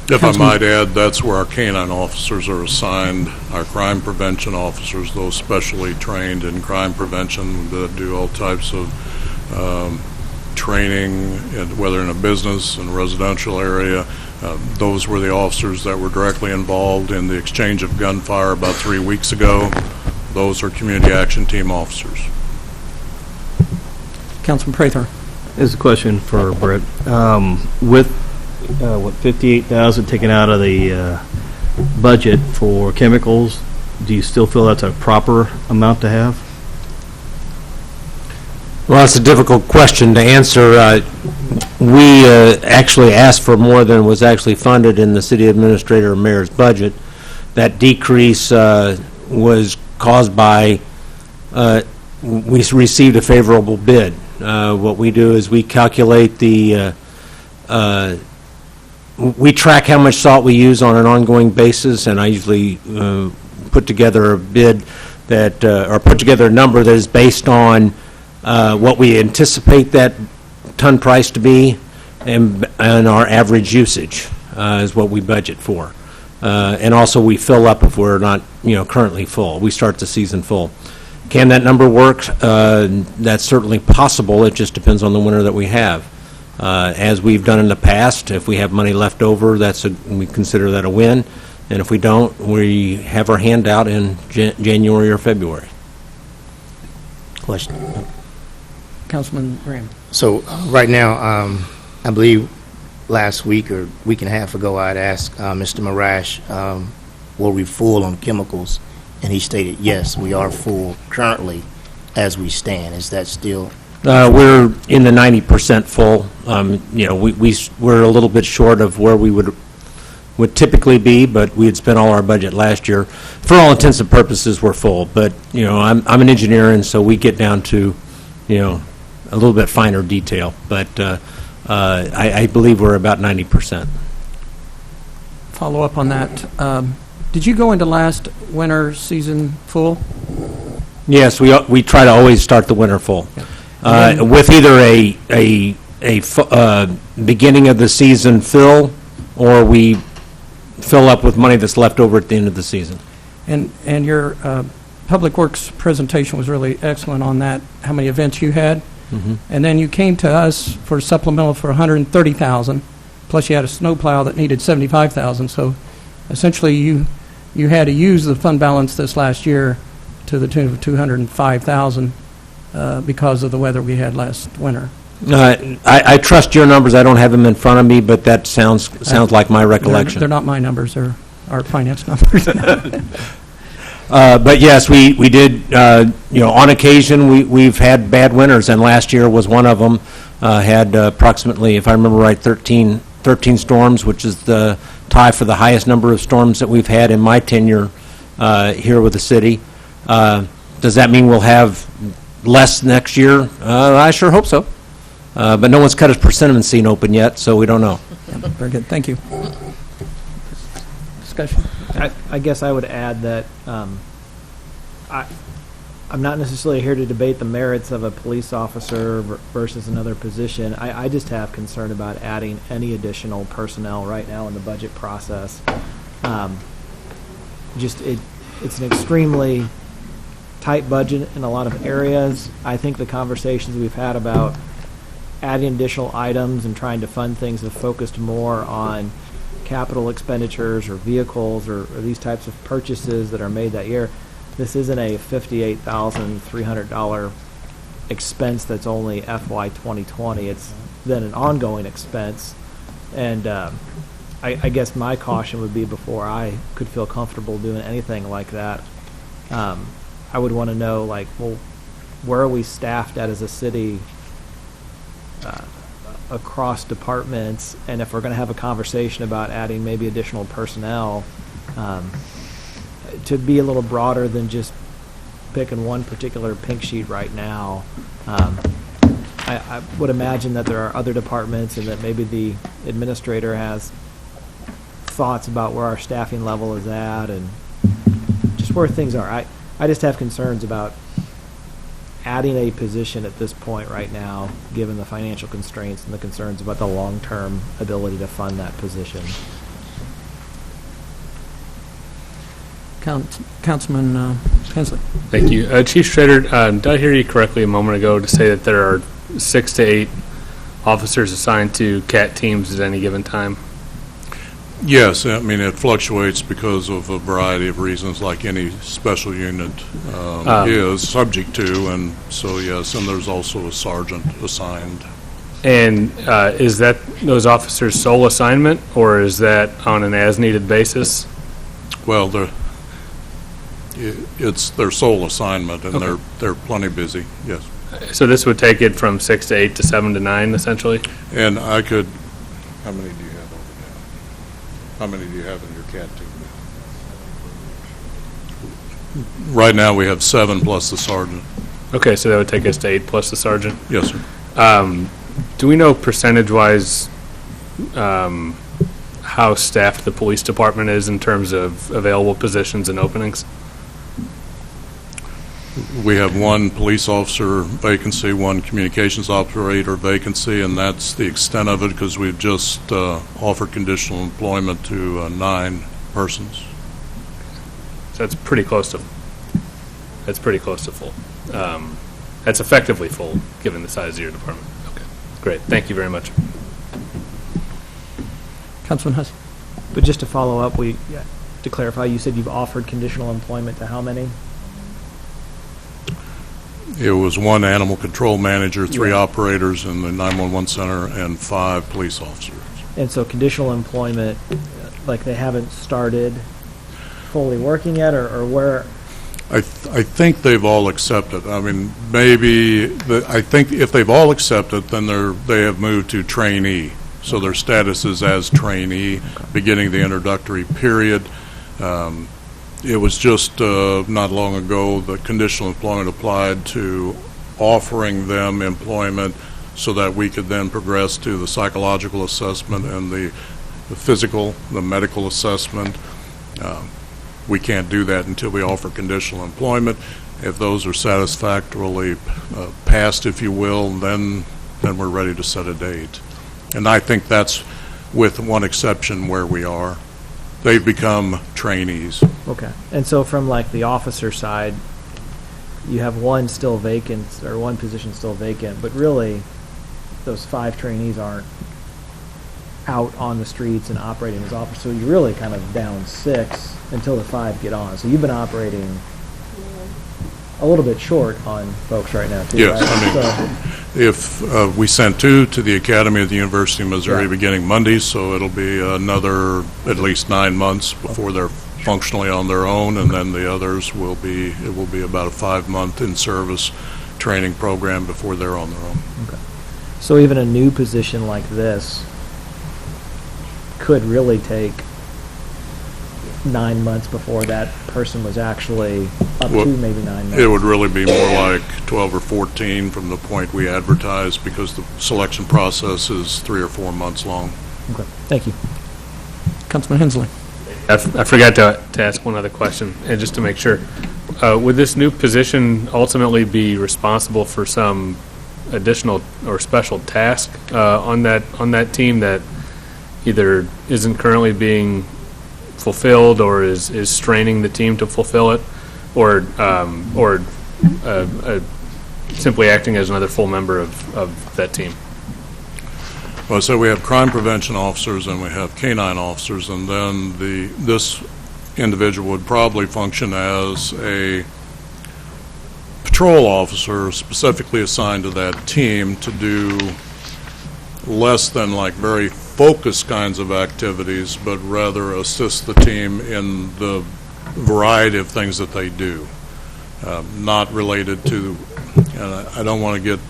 If I might add, that's where our canine officers are assigned, our crime prevention officers, those specially trained in crime prevention that do all types of training, whether in a business, in a residential area. Those were the officers that were directly involved in the exchange of gunfire about 3 weeks ago. Those are community action team officers. Councilman Prather. This is a question for Brett. With 58,000 taken out of the budget for chemicals, do you still feel that's a proper amount to have? Well, it's a difficult question to answer. We actually asked for more than was actually funded in the city administrator or mayor's budget. That decrease was caused by we received a favorable bid. What we do is we calculate we track how much salt we use on an ongoing basis, and I usually put together a bid that, or put together a number that is based on what we anticipate that ton price to be, and our average usage is what we budget for. And also we fill up if we're not, currently full. We start the season full. Can that number work? That's certainly possible. It just depends on the winter that we have. As we've done in the past, if we have money left over, we consider that a win. And if we don't, we have our hand out in January or February. Question. Councilman Graham. So right now, I believe last week or week and a half ago, I'd asked Mr. Marash, were we full on chemicals? And he stated, yes, we are full currently as we stand. Is that still We're in the 90% full. We're a little bit short of where we would typically be, but we had spent all our budget last year. For all intents and purposes, we're full. But, I'm an engineer, and so we get down to, a little bit finer detail. But I believe we're about 90%. Follow up on that. Did you go into last winter season full? Yes, we try to always start the winter full. With either a beginning of the season fill, or we fill up with money that's left over at the end of the season. And your Public Works presentation was really excellent on that, how many events you had. Mm-hmm. And then you came to us for supplemental for $130,000, plus you had a snowplow that needed $75,000. So essentially you had to use the fund balance this last year to the tune of $205,000 because of the weather we had last winter. I trust your numbers. I don't have them in front of me, but that sounds like my recollection. They're not my numbers. They're our finance numbers. But yes, we did, on occasion, we've had bad winters, and last year was one of them. Had approximately, if I remember right, 13 storms, which is the tie for the highest number of storms that we've had in my tenure here with the city. Does that mean we'll have less next year? I sure hope so. But no one's cut his persimmon seed open yet, so we don't know. Yeah, very good. Thank you. Discussion? I guess I would add that I'm not necessarily here to debate the merits of a police officer versus another position. I just have concern about adding any additional personnel right now in the budget process. It's an extremely tight budget in a lot of areas. I think the conversations we've had about adding additional items and trying to fund things have focused more on capital expenditures or vehicles or these types of purchases that are made that year. This isn't a $58,300 expense that's only FY 2020. It's then an ongoing expense. And I guess my caution would be before I could feel comfortable doing anything like that, I would want to know, like, well, where are we staffed at as a city across departments, and if we're going to have a conversation about adding maybe additional personnel, to be a little broader than just picking one particular pink sheet right now. I would imagine that there are other departments and that maybe the administrator has thoughts about where our staffing level is at and just where things are. I just have concerns about adding a position at this point right now, given the financial constraints and the concerns about the long-term ability to fund that position. Councilman Hensley. Thank you. Chief Schrader, did I hear you correctly a moment ago to say that there are 6 to 8 officers assigned to CAT teams at any given time? Yes, I mean, it fluctuates because of a variety of reasons, like any special unit is subject to, and so yes, and there's also a sergeant assigned. And is that those officers' sole assignment, or is that on an as-needed basis? Well, it's their sole assignment, and Okay. they're plenty busy, yes. So this would take it from 6 to 8 to 7 to 9, essentially? And I could, how many do you have over there? How many do you have in your CAT team now? Right now, we have 7 plus the sergeant. Okay, so that would take us to 8 plus the sergeant? Yes, sir. Do we know percentage-wise how staffed the police department is in terms of available positions and openings? We have 1 police officer vacancy, 1 communications operator vacancy, and that's the extent of it because we've just offered conditional employment to 9 persons. So that's pretty close to full. That's effectively full, given the size of your department. Okay, great. Thank you very much. Councilman Hussey. But just to follow up, to clarify, you said you've offered conditional employment to how many? It was 1 animal control manager, 3 operators in the 911 center, and 5 police officers. And so conditional employment, like they haven't started fully working yet, or where? I think they've all accepted. I mean, maybe, I think if they've all accepted, then they have moved to trainee. So their status is as trainee, beginning the introductory period. It was just not long ago that conditional employment applied to offering them employment so that we could then progress to the psychological assessment and the physical, the medical assessment. We can't do that until we offer conditional employment. If those are satisfactorily passed, if you will, then we're ready to set a date. And I think that's, with one exception, where we are. They've become trainees. Okay. And so from like the officer side, you have one still vacant, or one position still vacant, but really those 5 trainees aren't out on the streets and operating as officers. So you're really kind of down 6 until the 5 get on. So you've been operating a little bit short on folks right now, too. Yes, right? I mean, if we sent 2 to the Academy at the University of Missouri beginning Monday, so it'll be another at least 9 months before they're functionally on their own, and then the others will be about a 5-month in-service training program before they're on their own. Okay. So even a new position like this could really take 9 months before that person was actually up to maybe 9 months. It would really be more like 12 or 14 from the point we advertise, because the selection process is 3 or 4 months long. Okay, thank you. Councilman Hensley. I forgot to ask one other question, and just to make sure. Would this new position ultimately be responsible for some additional or special task on that team that either isn't currently being fulfilled or is straining the team to fulfill it, or simply acting as another full member of that team? Well, so we have crime prevention officers and we have canine officers, and then this individual would probably function as a patrol officer specifically assigned to that team to do less than like very focused kinds of activities, but rather assist the team in the variety of things that they do, not related to, and I don't want to get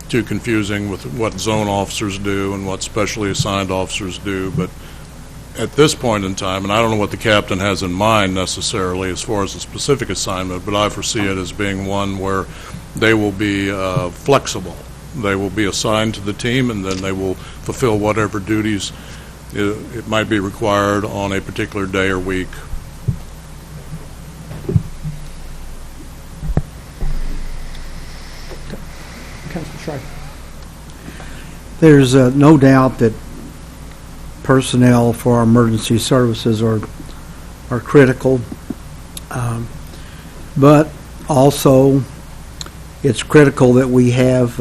too confusing with what zone officers do and what specially assigned officers do, but at this point in time, and I don't know what the captain has in mind necessarily as far as a specific assignment, but I foresee it as being one where they will be flexible. They will be assigned to the team, and then they will fulfill whatever duties it might be required on a particular day or week. Councilman Schreiber. There's no doubt that personnel for our emergency services are critical, but also it's critical that we have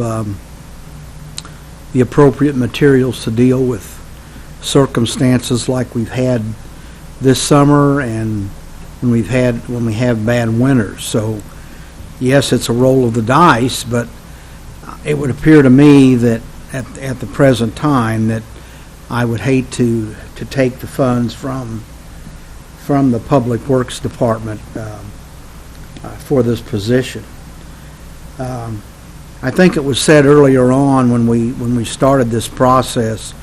the appropriate materials to deal with circumstances like we've had this summer and when we have bad winters. So yes, it's a roll of the dice, but it would appear to me that at the present time that I would hate to take the funds from the Public Works Department for this position. I think it was said earlier on when we started this process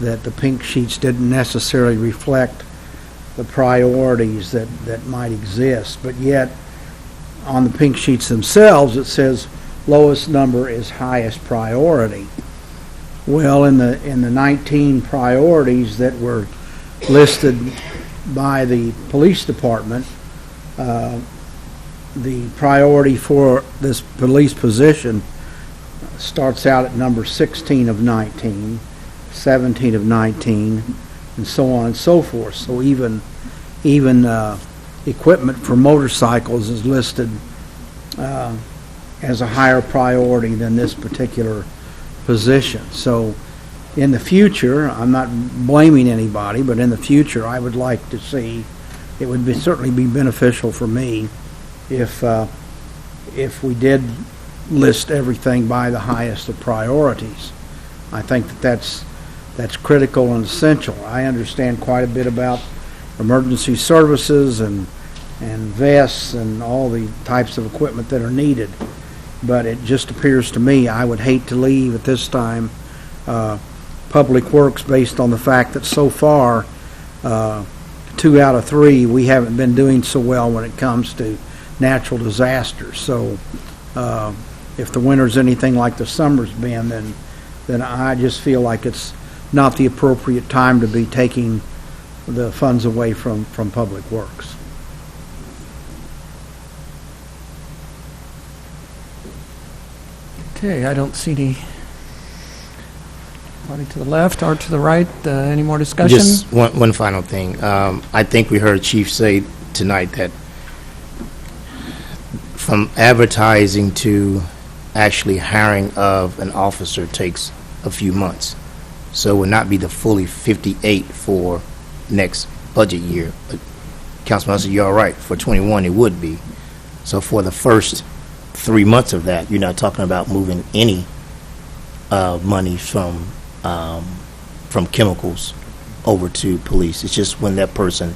that the pink sheets didn't necessarily reflect the priorities that might exist, but yet on the pink sheets themselves it says lowest number is highest priority. Well, in the 19 priorities that were listed by the police department, the priority for this police position starts out at number 16 of 19, 17 of 19, and so on and so forth. So even equipment for motorcycles is listed as a higher priority than this particular position. So in the future, I'm not blaming anybody, but in the future I would like to see, it would certainly be beneficial for me if we did list everything by the highest of priorities. I think that's critical and essential. I understand quite a bit about emergency services and and vests and all the types of equipment that are needed. But it just appears to me, I would hate to leave at this time Public Works based on the fact that so far, 2 out of 3, we haven't been doing so well when it comes to natural disasters. So if the winter's anything like the summer's been, then I just feel like it's not the appropriate time to be taking the funds away from Public Works. Okay, I don't see any body to the left or to the right. Any more discussion? Just one final thing. I think we heard Chief say tonight that from advertising to actually hiring of an officer takes a few months. So it would not be the fully 58 for next budget year. But Councilman Hudson, you're all right. For 21, it would be. So for the first 3 months of that, you're not talking about moving any money from chemicals over to police. It's just when that person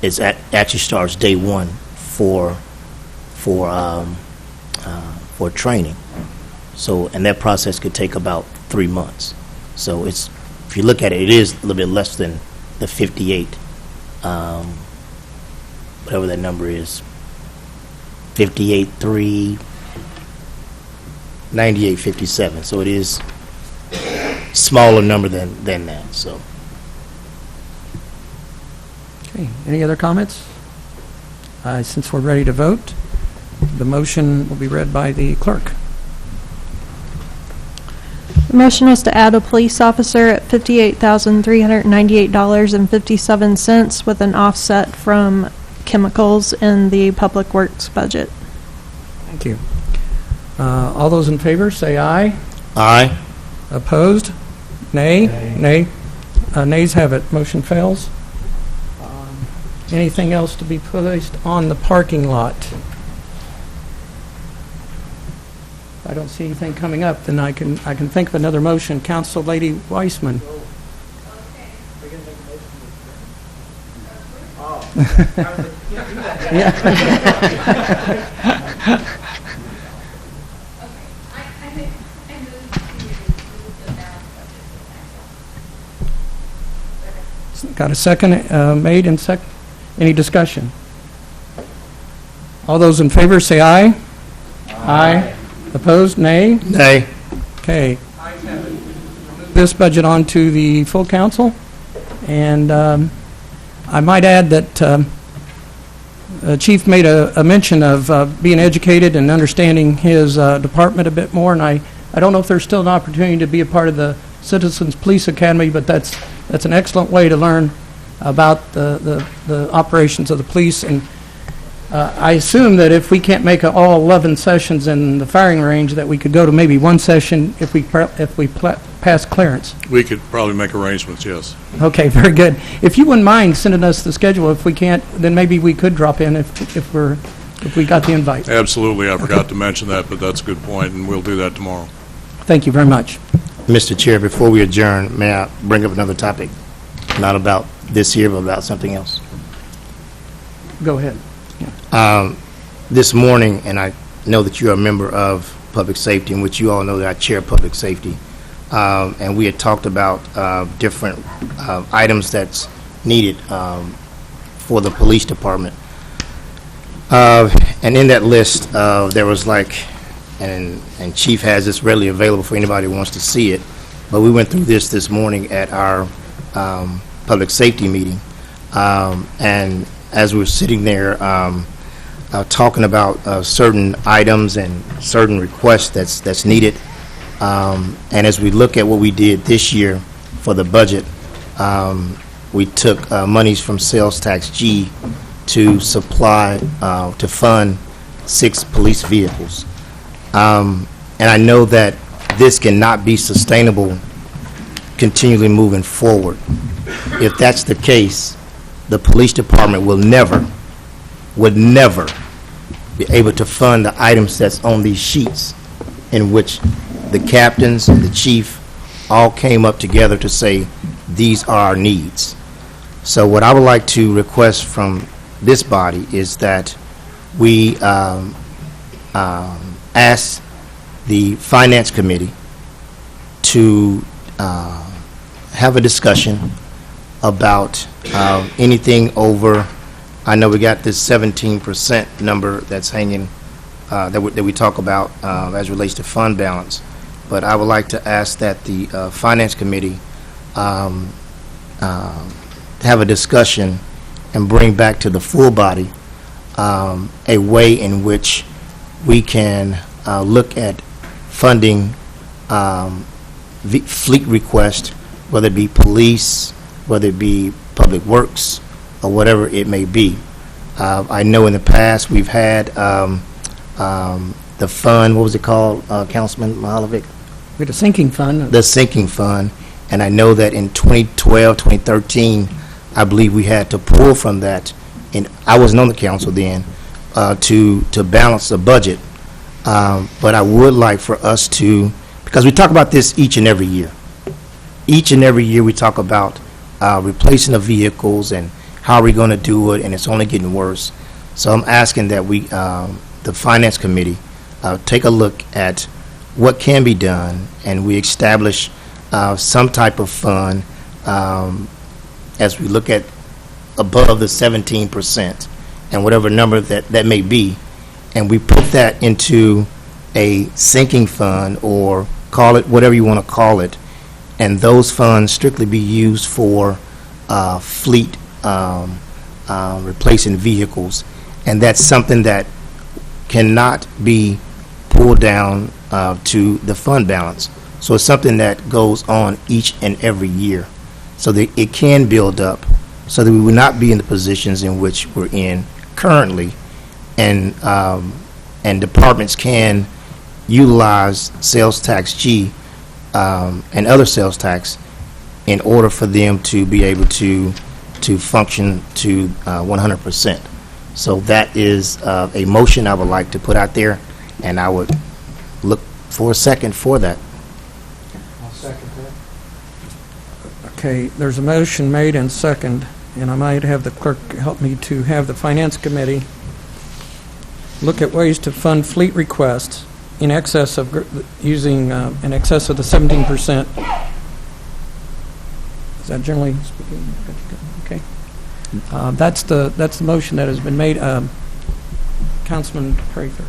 is actually starts day one for training. So, and that process could take about 3 months. So it's, if you look at it, it is a little bit less than the 58, whatever that number is, 58.3, 98.57. So it is smaller number than that. So. Okay, any other comments? Since we're ready to vote, the motion will be read by the clerk. The motion was to add a police officer at $58,398.57 with an offset from chemicals in the Public Works budget. Thank you. All those in favor, say aye. Aye. Opposed? Nay? Nay. Nays have it. Motion fails. Anything else to be placed on the parking lot? If I don't see anything coming up, then I can think of another motion. Council Lady Weissman. Got a second made and second. Any discussion? All those in favor say aye. Aye. Opposed? Nay? Nay. Okay. This budget on to the full council. And I might add that Chief made a mention of being educated and understanding his department a bit more. And I don't know if there's still an opportunity to be a part of the Citizens Police Academy, but that's an excellent way to learn about the operations of the police. And I assume that if we can't make all 11 sessions in the firing range, that we could go to maybe one session if we pass clearance. We could probably make arrangements, yes. Okay, very good. If you wouldn't mind sending us the schedule, if we can't, then maybe we could drop in if we got the invite. Absolutely. I forgot to mention that, but that's a good point, and we'll do that tomorrow. Thank you very much. Mr. Chair, before we adjourn, may I bring up another topic? Not about this year, but about something else. Go ahead. This morning, and I know that you are a member of Public Safety, in which you all know that I chair Public Safety, and we had talked about different items that's needed for the police department. And in that list, there was like, and Chief has this readily available for anybody who wants to see it, but we went through this morning at our Public Safety meeting, and as we were sitting there talking about certain items and certain requests that's needed, and as we look at what we did this year for the budget, we took monies from sales tax G to supply, to fund 6 police vehicles. And I know that this cannot be sustainable continually moving forward. If that's the case, the police department would never be able to fund the items that's on these sheets, in which the captains and the chief all came up together to say, these are our needs. So what I would like to request from this body is that we ask the Finance Committee to have a discussion about anything over, I know we got this 17% number that's hanging, that we talk about as relates to fund balance, but I would like to ask that the Finance Committee have a discussion and bring back to the full body a way in which we can look at funding fleet request, whether it be police, whether it be public works, or whatever it may be. I know in the past we've had the fund, what was it called, Councilman Mahalovic? We had a sinking fund. The sinking fund, and I know that in 2012, 2013, I believe we had to pull from that, and I wasn't on the council then, to balance the budget. But I would like for us to, because we talk about this each and every year. Each and every year we talk about replacing the vehicles and how are we going to do it, and it's only getting worse. So I'm asking that we, the Finance Committee, take a look at what can be done, and we establish some type of fund as we look at above the 17% and whatever number that may be, and we put that into a sinking fund, or call it whatever you want to call it, and those funds strictly be used for fleet replacing vehicles, and that's something that cannot be pulled down to the fund balance. So it's something that goes on each and every year, so that it can build up, so that we will not be in the positions in which we're in currently, and departments can utilize sales tax G and other sales tax in order for them to be able to function to 100%. So that is a motion I would like to put out there, and I would look for a second for that. I'll second that. Okay, there's a motion made and second, and I might have the clerk help me to have the Finance Committee look at ways to fund fleet requests in excess of, using in excess of the 17%. Is that generally speaking? Okay. That's the motion that has been made. Councilman Prather.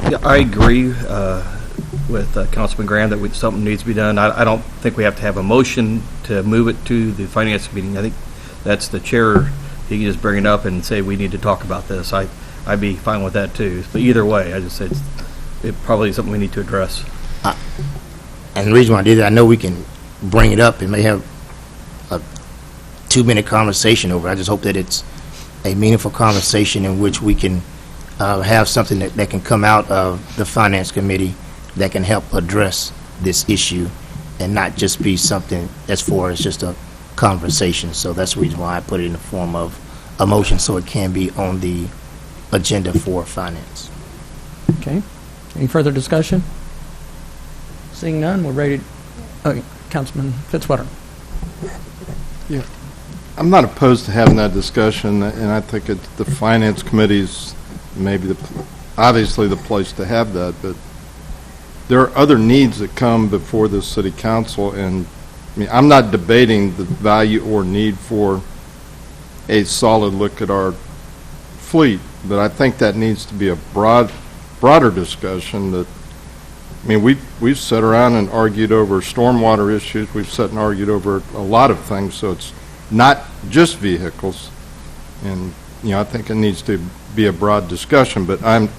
Yeah, I agree with Councilman Graham that something needs to be done. I don't think we have to have a motion to move it to the Finance Committee. I think that's the chair. He can just bring it up and say we need to talk about this. I'd be fine with that too. But either way, I just said it probably is something we need to address. And the reason why I did that, I know we can bring it up and may have a 2-minute conversation over it. I just hope that it's a meaningful conversation in which we can have something that can come out of the Finance Committee that can help address this issue, and not just be something as far as just a conversation. So that's the reason why I put it in the form of a motion, so it can be on the agenda for finance. Okay. Any further discussion? Seeing none, we're ready. Councilman Fitzwater. Yeah, I'm not opposed to having that discussion, and I think the Finance Committee's maybe obviously the place to have that, but there are other needs that come before the City Council, and I mean, I'm not debating the value or need for a solid look at our fleet, but I think that needs to be a broader discussion. That, I mean, we've sat around and argued over stormwater issues. We've sat and argued over a lot of things, so it's not just vehicles. And I think it needs to be a broad discussion. But I'm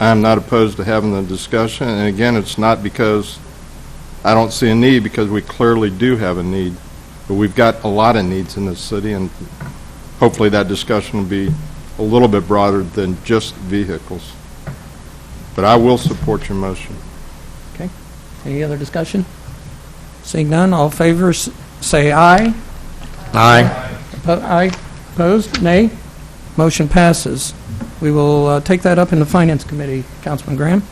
not opposed to having the discussion. And again, it's not because I don't see a need, because we clearly do have a need. But we've got a lot of needs in this city, and hopefully that discussion will be a little bit broader than just vehicles. But I will support your motion. Okay. Any other discussion? Seeing none, all in favor say aye. Aye. Aye. Opposed? Nay. Motion passes. We will take that up in the Finance Committee. Councilman Graham?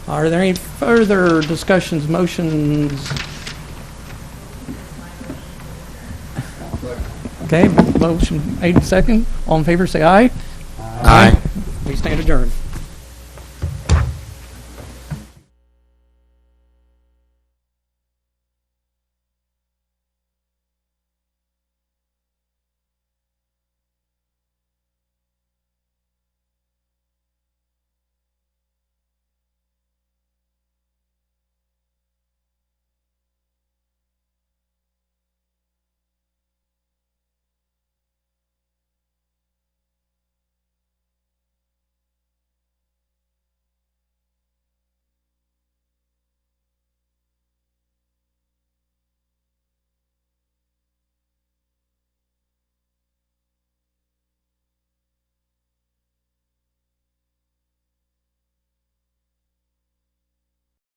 Are there any further discussions, motions? Okay, motion made second. All in favor, say aye. Aye. We stand adjourned.